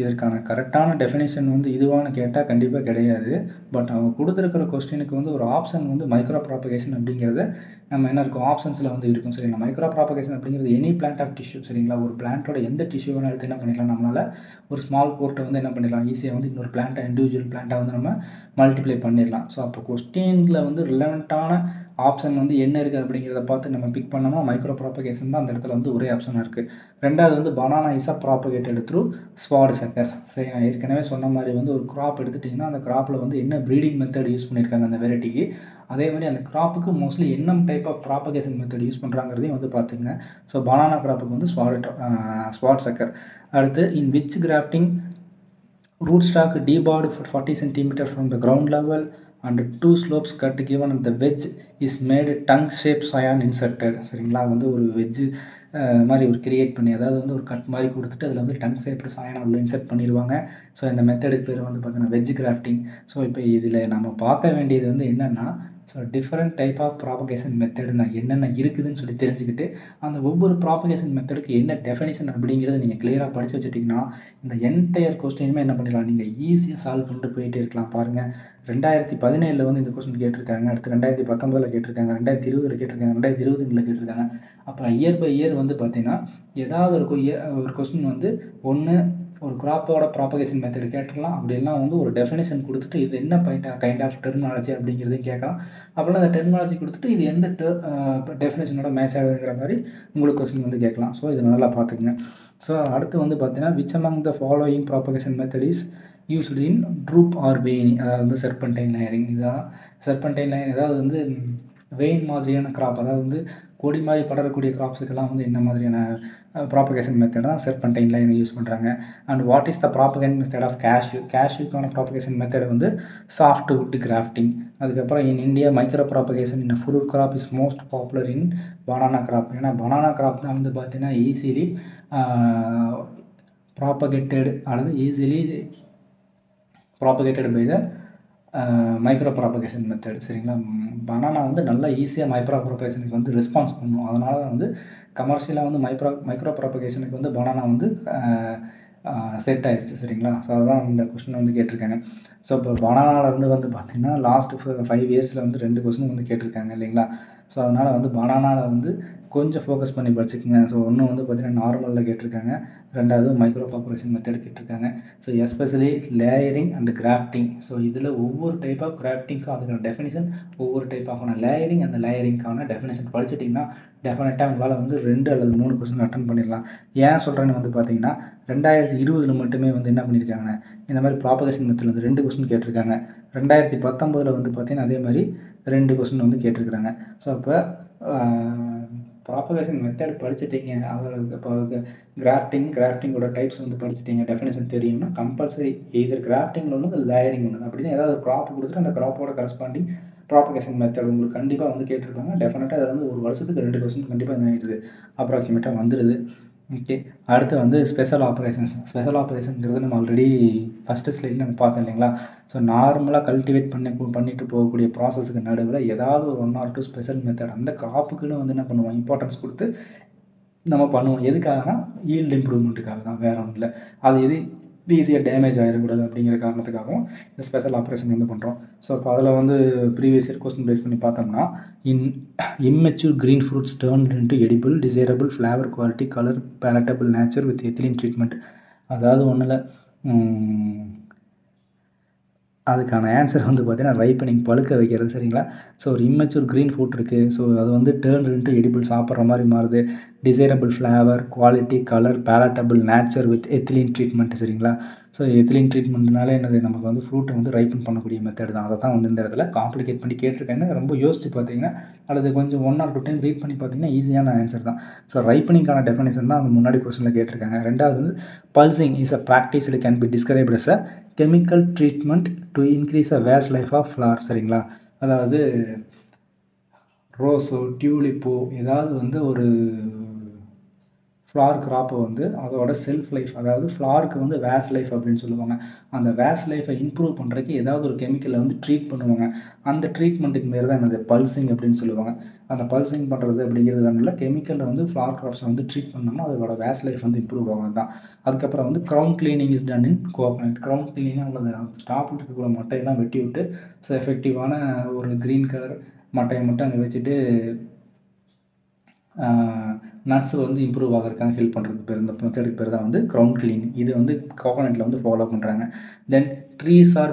இதற்கான கரெக்டான டெஃபினேஷன் வந்து இதுவான்னு கேட்டால் கண்டிப்பாக கிடையாது. பட் அவங்க கொடுத்துருக்கிற கொஸ்டினுக்கு வந்து ஒரு ஆப்ஷன் வந்து மைக்ரோ ப்ராபகேஷன் அப்படிங்கிறத நம்ம என்ன இருக்கும் ஆப்ஷன்ஸில் வந்து இருக்கும். சரிங்களா, மைக்ரோ ப்ராபகேஷன் அப்படிங்கிறது எனி பிளான்ட் ஆஃப் டிஷ்யூ. சரிங்களா, ஒரு பிளான்ட்டோட எந்த டிஷ்யூ வேணால் எடுத்து என்ன பண்ணிடலாம், நம்மளால் ஒரு ஸ்மால் போர்ட்டை வந்து என்ன பண்ணிடலாம், ஈஸியாக வந்து இன்னொரு பிளான்ட்டை இண்டிவிஜுவல் பிளான்ட்டை வந்து நம்ம மல்டிப்ளை பண்ணிடலாம். ஸோ அப்போ கொஸ்டினில் வந்து ரிலவெண்ட்டான ஆப்ஷன் வந்து என்ன இருக்குது அப்படிங்கிறத பார்த்து நம்ம பிக் பண்ணோம்னா மைக்ரோ ப்ராபகேஷன் தான் அந்த இடத்துல வந்து ஒரே ஆப்ஷனாக இருக்குது. ரெண்டாவது வந்து banana is propagated through sword suckers. சரி, நான் ஏற்கனவே சொன்ன மாதிரி வந்து ஒரு கிராப் எடுத்துட்டிங்கன்னா அந்த கிராப்பில் வந்து என்ன ப்ரீடிங் மெத்தட் யூஸ் பண்ணியிருக்காங்க அந்த வெரைட்டிக்கு, அதே மாதிரி அந்த கிராப்புக்கு மோஸ்ட்லி என்ன type of propagation method use பண்ணுறாங்கிறதையும் வந்து பார்த்துங்க. ஸோ பனானா கிராப்புக்கு வந்து ஸ்வாட் சக்கர். அடுத்து in which grafting root stock debarred for 40 cm from the ground level and 2 slopes cut given the wedge is made tongue shape scion inserted. சரிங்களா, வந்து ஒரு veg மாதிரி ஒரு கிரியேட் பண்ணி அதாவது வந்து ஒரு கட் மாதிரி கொடுத்துட்டு அதில் வந்து டங் ஷேப்டு சாயம் உள்ள இன்செர்ட் பண்ணிடுவாங்க. ஸோ இந்த மெத்தடுக்கு பேர் வந்து பார்த்தீங்கன்னா வெஜ் கிராஃப்டிங். ஸோ இப்போ இதில் நம்ம பார்க்க வேண்டியது வந்து என்னென்னா, so different type of propagation மெத்தடுனா என்னென்ன இருக்குதுன்னு சொல்லி தெரிஞ்சுக்கிட்டு அந்த ஒவ்வொரு ப்ராபகேஷன் மெத்தடுக்கு என்ன டெஃபினிஷன் அப்படிங்கிறத நீங்கள் கிளியராக படித்து வச்சுட்டிங்கன்னா இந்த என்டையர் கொஸ்டினுமே என்ன பண்ணிடலாம், நீங்கள் ஈஸியாக சால்வ் பண்ணிட்டு போயிட்டே இருக்கலாம். பாருங்கள், 2017 வந்து இந்த கொஸ்டின் கேட்டிருக்காங்க, அடுத்து 2019 கேட்டிருக்காங்க, 2020 கேட்டிருக்காங்க, 2021 கேட்டிருக்காங்க. அப்புறம் இயர் பை இயர் வந்து பார்த்தீங்கன்னா ஏதாவது ஒரு கொஸ்டின் வந்து ஒன்று ஒரு கிராப்போட ப்ராபகேஷன் மெத்தட் கேட்டுக்கலாம், அப்படிலாம் வந்து ஒரு டெஃபினேஷன் கொடுத்துட்டு இது என்ன கைண்ட் ஆஃப் டெர்மினாலஜி அப்படிங்கிறதையும் கேட்கலாம். அப்படின்னா அந்த டெர்மினாலஜி கொடுத்துட்டு இது எந்த டெஃபினேஷனோட மேட்ச் ஆகுதுங்கிற மாதிரி உங்களுக்கு கொஸ்டின் வந்து கேட்கலாம். ஸோ இதை நல்லா பார்த்துக்குங்க. ஸோ அடுத்து வந்து பார்த்தீங்கன்னா which among the following propagation method is used in drupe or vine, அதாவது வந்து செர்பன்டைன் லேயரிங். இதுதான் செர்பன்டைன் லேயர். அதாவது வந்து வெயின் மாதிரியான கிராப், அதாவது வந்து கொடி மாதிரி படரக்கூடிய கிராப்ஸுக்கெல்லாம் வந்து என்ன மாதிரியான ப்ராபகேஷன் மெத்தட் தான் செர்பன்டைன் லைன் யூஸ் பண்ணுறாங்க. And what is the propagation method of கேஷ்யூக்கான ப்ராபகேஷன் மெத்தட் வந்து சாஃப்ட் வுட் கிராஃப்டிங். அதுக்கப்புறம் in India micro propagation in fruit crop is most popular in banana crop. ஏன்னா பனானா கிராப் தான் வந்து பார்த்தீங்கன்னா easily propagated அல்லது easily propagated by the micro propagation method. சரிங்களா, banana வந்து நல்லா ஈஸியாக மைக்ரோ ப்ராபகேஷனுக்கு வந்து ரெஸ்பான்ஸ் பண்ணும். அதனால தான் வந்து கமர்ஷியலாக வந்து மைக்ரோ ப்ராபகேஷனுக்கு வந்து பனானா வந்து செட் ஆயிடுச்சு சரிங்களா. ஸோ அதுதான் இந்த கொஸ்டின் வந்து கேட்டிருக்காங்க. ஸோ இப்போ பனானாவிலேருந்து வந்து பார்த்திங்கன்னா லாஸ்ட் 5 இயர்ஸில் வந்து 2 கொஸ்டின் வந்து கேட்டிருக்காங்க இல்லைங்களா. ஸோ அதனால் வந்து பனானாவில் வந்து கொஞ்சம் ஃபோக்கஸ் பண்ணி படிச்சுக்கோங்க. ஸோ ஒன்று வந்து பார்த்திங்கன்னா நார்மலில் கேட்டிருக்காங்க, ரெண்டாவது மைக்ரோ பாப்புலேஷன் மெத்தட் கேட்டிருக்காங்க. So especially layering and grafting. So இதில் ஒவ்வொரு டைப் ஆஃப் கிராஃப்டிங்க்கும் அதுக்கான டெஃபினிஷன், ஒவ்வொரு டைப் ஆஃபான லேயரிங் அந்த லேயரிங்க்கான டெஃபினிஷன் படிச்சிட்டிங்கன்னா டெஃபினட்டாக உங்களால் வந்து 2 அல்லது 3 கொஸ்டின் அட்டன் பண்ணிடலாம். ஏன் சொல்கிறேன்னு வந்து பார்த்தீங்கன்னா 2020 மட்டுமே வந்து என்ன பண்ணியிருக்காங்க, இந்த மாதிரி ப்ராபகேஷன் மெத்தடில் வந்து 2 கொஸ்டின் கேட்டிருக்காங்க. 2019 வந்து பார்த்தீங்கன்னா அதே மாதிரி 2 கொஸ்டின் வந்து கேட்டிருக்கிறாங்க. ஸோ அப்போ ப்ராபகேஷன் மெத்தட் படிச்சுட்டீங்க, அவங்களுக்கு இப்போ கிராஃப்டிங்கோட டைப்ஸ் வந்து படிச்சுட்டீங்க, டெஃபினேஷன் தெரியும்னா கம்பல்சரி எய்தர் கிராஃப்டிங்கில் ஒன்று லேயரிங் ஒன்று அப்படின்னு ஏதாவது ஒரு க்ராப் கொடுத்துட்டு அந்த க்ராப்போட கரஸ்பாண்டிங் ப்ராபகேஷன் மெத்தட் உங்களுக்கு கண்டிப்பாக வந்து கேட்டிருக்காங்க. டெஃபினட்டாக அதில் வந்து ஒரு வருஷத்துக்கு 2 கொஸ்டின் கண்டிப்பாக என்ன ஆகிடுது, அப்ராக்சிமேட்டாக வந்துடுது. ஓகே, அடுத்து வந்து ஸ்பெஷல் ஆப்ரேஷன்ஸுங்கிறது நம்ம ஆல்ரெடி ஃபஸ்ட்டு ஸ்லைடில் நம்ம பார்த்தோம் இல்லைங்களா. ஸோ நார்மலாக கல்டிவேட் பண்ணிட்டு போகக்கூடிய ப்ராசஸுக்கு நடுவில் ஏதாவது ஒரு 1 or 2 ஸ்பெஷல் மெத்தட் அந்த கிராப்புக்குன்னு வந்து என்ன பண்ணுவோம், இம்பார்ட்டன்ஸ் கொடுத்து நம்ம பண்ணுவோம். எதுக்காகனா ஈல்டு இம்ப்ரூவ்மெண்ட்டுக்காக தான், வேறு ஒன்றும் இல்லை. அது எது ஈஸியாக டேமேஜ் ஆகிடக்கூடாது அப்படிங்கிற காரணத்துக்காகவும் இந்த ஸ்பெஷல் ஆப்ரேஷன் வந்து பண்ணுறோம். ஸோ இப்போ அதில் வந்து ப்ரீவியஸ் இயர் கொஸ்டின் பேஸ் பண்ணி பார்த்தோம்னா, immature green fruits turned into edible, desirable, flavor, quality, color, palatable, nature with ethylene treatment. அதாவது ஒன்றும் இல்லை, அதுக்கான ஆன்சர் வந்து பார்த்தீங்கன்னா ரைப்பனிங், பழுக்க வைக்கிறது சரிங்களா. ஸோ ஒரு இம்மெச்சூர் க்ரீன் ஃப்ரூட் இருக்குது, ஸோ அது வந்து டேர்ன் இன்ட்டு எடிபிள், சாப்பிட்ற மாதிரி மாறுது. Desirable flavour, quality, colour, palatable, nature with ethylene treatment சரிங்களா. ஸோ எத்திலின் ட்ரீட்மெண்ட்னாலே என்னது, நமக்கு வந்து ஃப்ரூட்டை வந்து ரைப்பன் பண்ணக்கூடிய மெத்தட் தான். அதை தான் வந்து இந்த இடத்துல காம்ப்ளிகேட் பண்ணி கேட்டிருக்காங்க. ரொம்ப யோசிச்சு பார்த்தீங்கன்னா அல்லது கொஞ்சம் 1 or 2 டைம் ரீட் பண்ணி பார்த்தீங்கன்னா ஈஸியான ஆன்சர் தான். ஸோ ரைப்பனிங்கான டெஃபினேஷன் தான் அந்த முன்னாடி கொஸ்டினில் கேட்டிருக்காங்க. ரெண்டாவது வந்து pulsing is a practice it can be described as a chemical treatment to increase a vase life of flower சரிங்களா. அதாவது ரோஸோ டியூலிப்போ ஏதாவது வந்து ஒரு ஃப்ளார் கிராப்பை வந்து அதோட செல்ஃப் லைஃப், அதாவது ஃப்ளாருக்கு வந்து வேஸ் லைஃப் அப்படின்னு சொல்லுவாங்க. அந்த வேஸ் லைஃப்பை இம்ப்ரூவ் பண்ணுறதுக்கு ஏதாவது ஒரு கெமிக்கலை வந்து ட்ரீட் பண்ணுவாங்க. அந்த ட்ரீட்மெண்ட்டுக்கு மாரி தான் என்னது பல்சிங் அப்படின்னு சொல்லுவாங்க. அந்த பல்சிங் பண்ணுறது அப்படிங்கிறது வேணும்ல, கெமிக்கலில் வந்து ஃப்ளார் கிராப்ஸை வந்து ட்ரீட் பண்ணோம்னா அதோட வேஸ் லைஃப் வந்து இம்ப்ரூவ் ஆகும் தான். அதுக்கப்புறம் வந்து crown cleaning is done in coconut. Crown கிளீனிங்காக உள்ளது டாப்பில் இருக்கக்கூடிய மட்டையெல்லாம் வெட்டி விட்டு ஸோ எஃபெக்டிவான ஒரு க்ரீன் கலர் மட்டையை மட்டும் அங்கே வச்சுட்டு நட்ஸ் வந்து இம்ப்ரூவ் ஆகிறதுக்காக ஹெல்ப் பண்ணுறது பேர், இந்த மெத்தடுக்கு பேர் தான் வந்து க்ரௌன் கிளீனிங். இது வந்து கோகனட்டில் வந்து ஃபாலோ பண்ணுறாங்க. Then trees for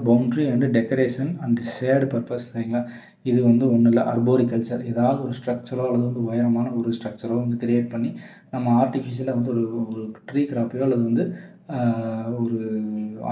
boundary and decoration and shade purpose சரிங்களா. இது வந்து ஒன்றும் இல்லை, அர்போரிகல்ச்சர். ஏதாவது ஒரு ஸ்ட்ரக்சரோ அல்லது வந்து உயரமான ஒரு ஸ்ட்ரக்சரோ வந்து கிரியேட் பண்ணி நம்ம ஆர்டிஃபிஷியலாக வந்து ஒரு ட்ரீ கிராப்பையோ அல்லது வந்து ஒரு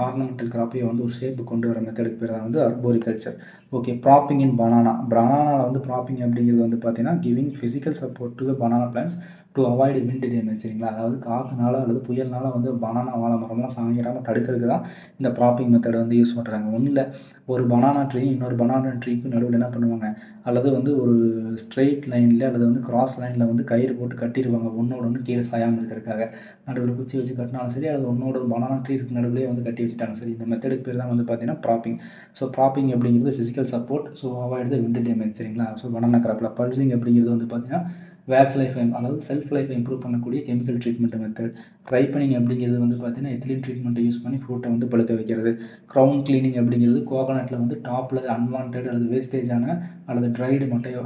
ஆர்னமெண்டல் கிராப்பையோ வந்து ஒரு ஷேப்பு கொண்டு வர மெத்தடுக்கு பேர் தான் வந்து அர்போரிகல்ச்சர். ஓகே, ப்ராப்பிங் இன் பனானாவில் வந்து ப்ராப்பிங் அப்படிங்கிறது வந்து பார்த்தீங்கன்னா giving physical support to the banana plants to avoid wind damage சரிங்களா. அதாவது காற்றுனால அல்லது புயல்னால வந்து பனானா வாழை மரம்லாம் சாஞ்சிடாமல் தடுக்கிறதுக்கு தான் இந்த ப்ராப்பிங் மெத்தட் வந்து யூஸ் பண்ணுறாங்க. ஒன்றும் இல்லை, ஒரு பனானா ட்ரீ இன்னொரு பனானா ட்ரீக்கு நடுவில் என்ன பண்ணுவாங்க, அல்லது வந்து ஒரு ஸ்ட்ரெயிட் லைனில் அல்லது வந்து கிராஸ் லைனில் வந்து கயிறு போட்டு கட்டிடுவாங்க, ஒன்றோட ஒன்று கீழே சாயாமல் இருக்கிறதுக்காக. நடுவில் குச்சி வச்சு கட்டினாலும் சரி, அல்லது ஒன்றோட பனானா ட்ரீஸ்க்கு நடுவிலே வந்து கட்டி வச்சுட்டாங்க சரி. இந்த மெத்தடுக்கு பேர் தான் வந்து பார்த்தீங்கன்னா ப்ராப்பிங். ஸோ ப்ராப்பிங் அப்படிங்கிறது physical support, so avoid the wind damage சரிங்களா. ஸோ பனானா கிராப்பில் பல்சிங் அப்படிங்கிறது வந்து பார்த்தீங்கன்னா வேஸ் லைஃப் அதாவது செல்ஃப் லைஃப்பை இம்ப்ரூவ் பண்ணக்கூடிய கெமிக்கல் ட்ரீட்மெண்ட் மெத்தட். ரைப்பனிங் அப்படிங்கிறது வந்து பார்த்தீங்கன்னா எத்திலின் ட்ரீட்மெண்ட்டை யூஸ் பண்ணி ஃப்ரூட்டை வந்து பழுக்க வைக்கிறது. க்ரௌன் கிளீனிங் அப்படிங்கிறது கோகனட்டில் வந்து டாப்பில் அன்வான்ட் அல்லது வேஸ்டேஜான அல்லது ட்ரைடு மட்டையோ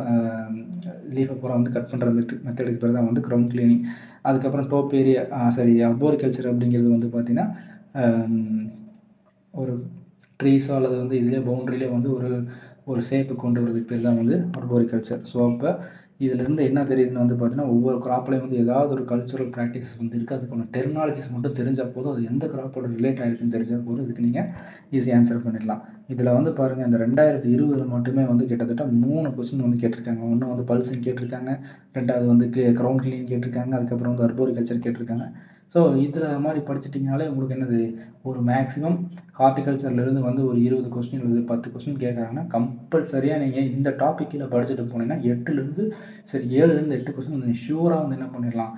லீஃபை பூரா வந்து கட் பண்ணுற மெத்தடுக்கு பேர் தான் வந்து க்ரௌன் கிளீனிங். அதுக்கப்புறம் அர்போரிகல்ச்சர் அப்படிங்கிறது வந்து பார்த்திங்கன்னா ஒரு ட்ரீஸோ அல்லது வந்து இதிலே பவுண்ட்ரியிலே வந்து ஒரு ஷேப்பு கொண்டு வரதுக்கு பேர் தான் வந்து அர்போரிகல்ச்சர். ஸோ அப்போ இதிலேருந்து என்ன தெரியுதுன்னு வந்து பார்த்தீங்கன்னா ஒவ்வொரு கிராப்லேயும் வந்து ஏதாவது ஒரு கல்ச்சுரல் ப்ராக்டிஸ் வந்து இருக்குது. அதுக்கான டெர்மினாலஜிஸ் மட்டும் தெரிஞ்சால் போதும், அது எந்த கிராப்போட ரிலேட் ஆகிருக்குன்னு தெரிஞ்சால் போதும், இதுக்கு நீங்கள் ஈஸியாக ஆன்சர் பண்ணிடலாம். இதில் வந்து பாருங்கள், இந்த 2020 மட்டுமே வந்து கிட்டத்தட்ட 3 கொஸ்டின் வந்து கேட்டிருக்காங்க. ஒன்று வந்து பல்சிங் கேட்டிருக்காங்க, ரெண்டாவது வந்து க்ரௌன் கிளீன் கேட்டிருக்காங்க, அதுக்கப்புறம் வந்து அர்போரிகல்ச்சர் கேட்டிருக்காங்க. ஸோ இதில் மாதிரி படிச்சிட்டிங்கனாலே உங்களுக்கு என்னது, ஒரு மேக்ஸிமம் ஹார்டிகல்ச்சர்லேருந்து வந்து ஒரு 20 கொஸ்டின் அல்லது 10 கொஸ்டின் கேட்குறாங்கன்னா கம்பல்சரியாக நீங்கள் இந்த டாப்பிக்கில் படிச்சுட்டு போனீங்கன்னா 7-8 கொஸ்டின் வந்து ஷூராக வந்து என்ன பண்ணிடலாம்,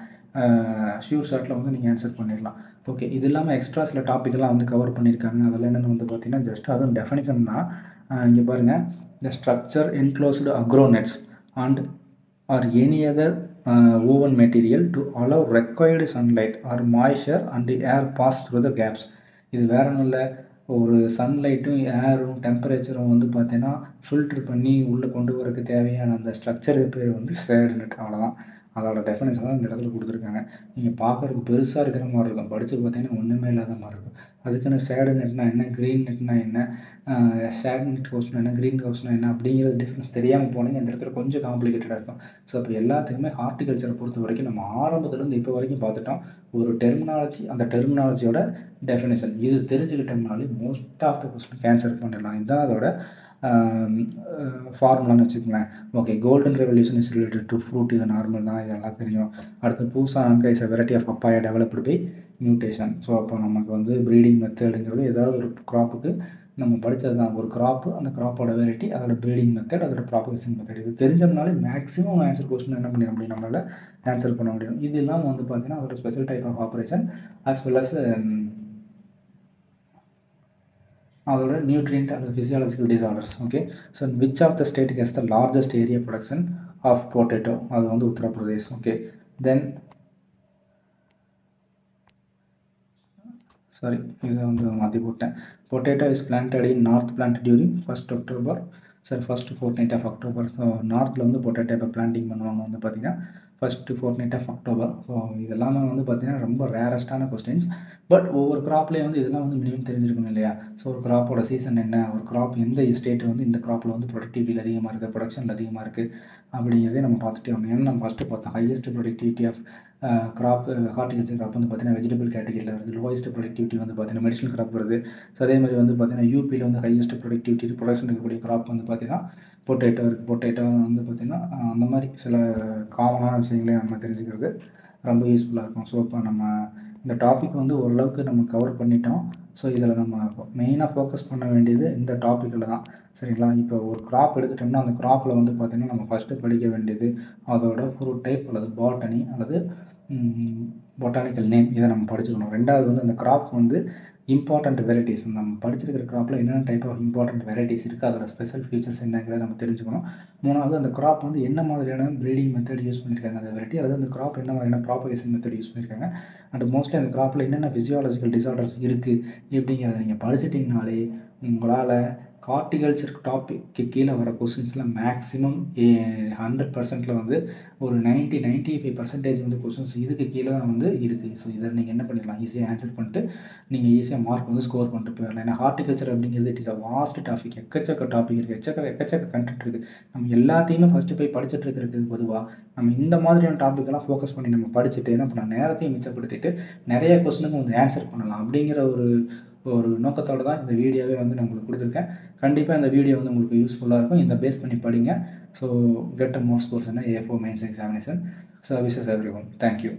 ஷூர் ஷாட்டில் வந்து நீங்கள் ஆன்சர் பண்ணிடலாம். ஓகே, இது இல்லாமல் எக்ஸ்ட்ரா சில டாப்பிக்கெல்லாம் வந்து கவர் பண்ணியிருக்காங்க. அதெல்லாம் என்னென்னு வந்து பார்த்தீங்கன்னா ஜஸ்ட் அதுவும் டெஃபினிஷன் தான். இங்கே பாருங்கள், the structure enclosed agro nets and or any other woven material to allow required sunlight or moisture and the air pass through the gaps. இது வேற ஒன்றும் இல்லை, ஒரு சன்லைட்டும் ஏரும் டெம்பரேச்சரும் வந்து பார்த்தீங்கன்னா ஃபில்ட்ரு பண்ணி உள்ளே கொண்டு வரதுக்கு தேவையான அந்த ஸ்ட்ரக்சருக்கு பேர் வந்து ஷேடு நெட். அவ்வளோதான், அதோட டெஃபினேஷன் தான் இந்த இடத்துல கொடுத்துருக்காங்க. நீங்கள் பார்க்குறதுக்கு பெருசாக இருக்கிற மாதிரி இருக்கும், படித்து பார்த்தீங்கன்னா ஒன்றுமே இல்லாத மாதிரி இருக்கும். அதுக்குன்னு ஷேடு நெட்னா என்ன, க்ரீன் நெட்னா என்ன, ஷேட் நெட் ஹவுஸ்னா என்ன, க்ரீன் ஹவுஸ்னா என்ன அப்படிங்கிறது டிஃப்ரென்ஸ் தெரியாமல் போனீங்க இந்த இடத்துல கொஞ்சம் காம்ப்ளிகேட்டடாக இருக்கும். ஸோ இப்போ எல்லாத்துக்குமே ஹார்டிகல்ச்சரை பொறுத்த வரைக்கும் நம்ம ஆரம்பத்துலேருந்து இப்போ வரைக்கும் பார்த்துட்டோம். ஒரு டெர்மினாலஜி, அந்த டெர்மினாலஜியோட டெஃபினேஷன் இது தெரிஞ்சுக்கிட்டோம்னாலே most of the question cancel பண்ணிடலாம். இதுதான் அதோட ஃபார்முலான்னு வச்சுக்கோங்களேன். Okay, golden revolution is related to fruit, இது நார்மல் தான், இதெல்லாம் தெரியும். அடுத்து Pusa Nanha is a variety of papaya developed by mutation. So அப்போ நமக்கு வந்து ப்ரீடிங் மெத்தடுங்கிறது ஏதாவது ஒரு க்ராப்புக்கு நம்ம படித்தது தான். ஒரு க்ராப்பு, அந்த க்ராப்போட வெரைட்டி, அதோட ப்ரீடிங் மெத்தட், அதோட ப்ராபகேஷன் மெத்தட், இது தெரிஞ்சோம்னாலே மேக்ஸிமம் ஆன்சர் கொஸ்டின் என்ன பண்ணி அப்படி நம்மளால் ஆன்சர் பண்ண முடியும். இது இல்லாமல் வந்து பார்த்தீங்கன்னா அதோட special type of operation as well as அதோட நியூட்ரியன்ட் அல்லது physiological disorders. Okay, so which of the state has the largest area production of potato, அது வந்து உத்தரப்பிரதேஷ். ஓகே, தென் சாரி, இதை வந்து மாற்றி போட்டேன். Potato is planted in north plant during 1st October, sir first fortnight of October. So நார்த்தில் வந்து potato இப்போ planting பண்ணுவாங்க வந்து பார்த்திங்கன்னா first fortnight of October. So இதெல்லாமே வந்து பார்த்திங்கன்னா ரொம்ப ரேரஸ்ட்டான கொஸ்டின்ஸ். பட் ஒவ்வொரு க்ராப்லேயும் வந்து இதெல்லாம் வந்து மினிமம் தெரிஞ்சிருக்கணும் இல்லையா. ஸோ ஒரு க்ராப்போட சீசன் என்ன, ஒரு க்ராப் எந்த ஸ்டேட் வந்து இந்த க்ராப்பில் வந்து ப்ரொடக்டிவிட்டியில் அதிகமாக இருக்குது, ப்ரொடக்ஷனில் அதிகமாக இருக்குது அப்படிங்கிறதே நம்ம பார்த்துட்டே வரணும். ஏன்னா நம்ம ஃபஸ்ட்டு பார்த்தோம் highest productivity of crop horticulture crop வந்து பார்த்திங்கன்னா வெஜிடபிள் கேட்டகரியில் வருது. லோயஸ்ட் ப்ரொடக்டிவிட்டி வந்து பார்த்திங்கன்னா மெடிசனல் க்ராப் வருது. ஸோ அதே மாதிரி வந்து பார்த்திங்கன்னா யூபியில் வந்து ஹையஸ்ட் ப்ரொடக்டிவிட்டி ப்ரொடக்ஷன் இருக்கக்கூடிய க்ராப் வந்து பார்த்திங்கன்னா பொட்டேட்டோ இருக்குது. பொட்டேட்டோ வந்து பார்த்திங்கன்னா அந்த மாதிரி சில காமனான விஷயங்களையும் நம்ம தெரிஞ்சுக்கிறது ரொம்ப யூஸ்ஃபுல்லாக இருக்கும். ஸோ இப்போ நம்ம இந்த டாபிக் வந்து ஓரளவுக்கு நம்ம கவர் பண்ணிட்டோம். ஸோ இதில் நம்ம மெயினாக ஃபோக்கஸ் பண்ண வேண்டியது இந்த டாப்பிக்கில் தான், சரிங்களா. இப்போ ஒரு க்ராப் எடுத்துட்டோம்னா அந்த க்ராப்பில் வந்து பார்த்திங்கன்னா நம்ம ஃபஸ்ட்டு படிக்க வேண்டியது அதோட ஃப்ரூட் டைப் அல்லது பாட்டனி அல்லது பொட்டானிக்கல் நேம், இதை நம்ம படிச்சுக்கணும். ரெண்டாவது வந்து அந்த க்ராப் வந்து இம்பார்ட்டண்ட் வெரைட்டிஸ், நம்ம படிச்சிருக்கிற க்ராப்பில் என்னென்ன டைப் ஆஃப் இம்பார்ட்டண்ட் வெரைட்டிஸ் இருக்குது, அதோட ஸ்பெஷல் ஃபீச்சர்ஸ் என்னங்கிறத நம்ம தெரிஞ்சுக்கணும். மூணாவது அந்த க்ராப் வந்து என்ன மாதிரியான ப்ரீடிங் மெத்தட் யூஸ் பண்ணியிருக்காங்க அந்த வெரைட்டி, அதாவது அந்த க்ராப் என்ன மாதிரியான ப்ராபகேஷன் மெத்தட் யூஸ் பண்ணியிருக்காங்க, அண்ட் மோஸ்ட்லி அந்த க்ராப்பில் என்னென்ன ஃபிசியாலஜிக்கல் டிசார்டர்ஸ் இருக்குது இப்படிங்கிறத நீங்கள் படிச்சிட்டிங்கனாலே உங்களால் ஹார்டிகல்ச்சர் டாப்பிக்கு கீழே வர கொஸ்டின்ஸில் மேக்ஸிமம் 100%ல் வந்து ஒரு 95% வந்து கொஸ்டின்ஸ் இதுக்கு கீழே தான் வந்து இருக்குது. ஸோ இதை நீங்கள் என்ன பண்ணிடலாம், ஈஸியாக ஆன்சர் பண்ணிட்டு நீங்கள் ஈஸியாக மார்க் வந்து ஸ்கோர் பண்ணிட்டு போயிடலாம். ஏன்னா ஹார்டிகல்ச்சர் அப்படிங்கிறது it is a vast topic, எக்கச்சக்க டாபிக் இருக்குது, எக்கச்சக்க கண்டென்ட் இருக்குது. நம்ம எல்லாத்தையுமே ஃபஸ்ட்டு போய் படிச்சுட்டு இருக்கிறதுக்கு பொதுவாக நம்ம இந்த மாதிரியான டாப்பிக்கெல்லாம் ஃபோக்கஸ் பண்ணி நம்ம படிச்சுட்டு என்ன பண்ணலாம், நேரத்தையும் மிச்சப்படுத்திட்டு நிறைய கொஸ்டினுக்கு வந்து ஆன்சர் பண்ணலாம் அப்படிங்கிற ஒரு நோக்கத்தோடு தான் இந்த வீடியோவே வந்து நான் உங்களுக்கு கொடுத்துருக்கேன். கண்டிப்பாக இந்த வீடியோ வந்து உங்களுக்கு யூஸ்ஃபுல்லாக இருக்கும். இந்த பேஸ் பண்ணி படிங்க. So get a more scores in A4 mains examination. So wishes every one. Thank you.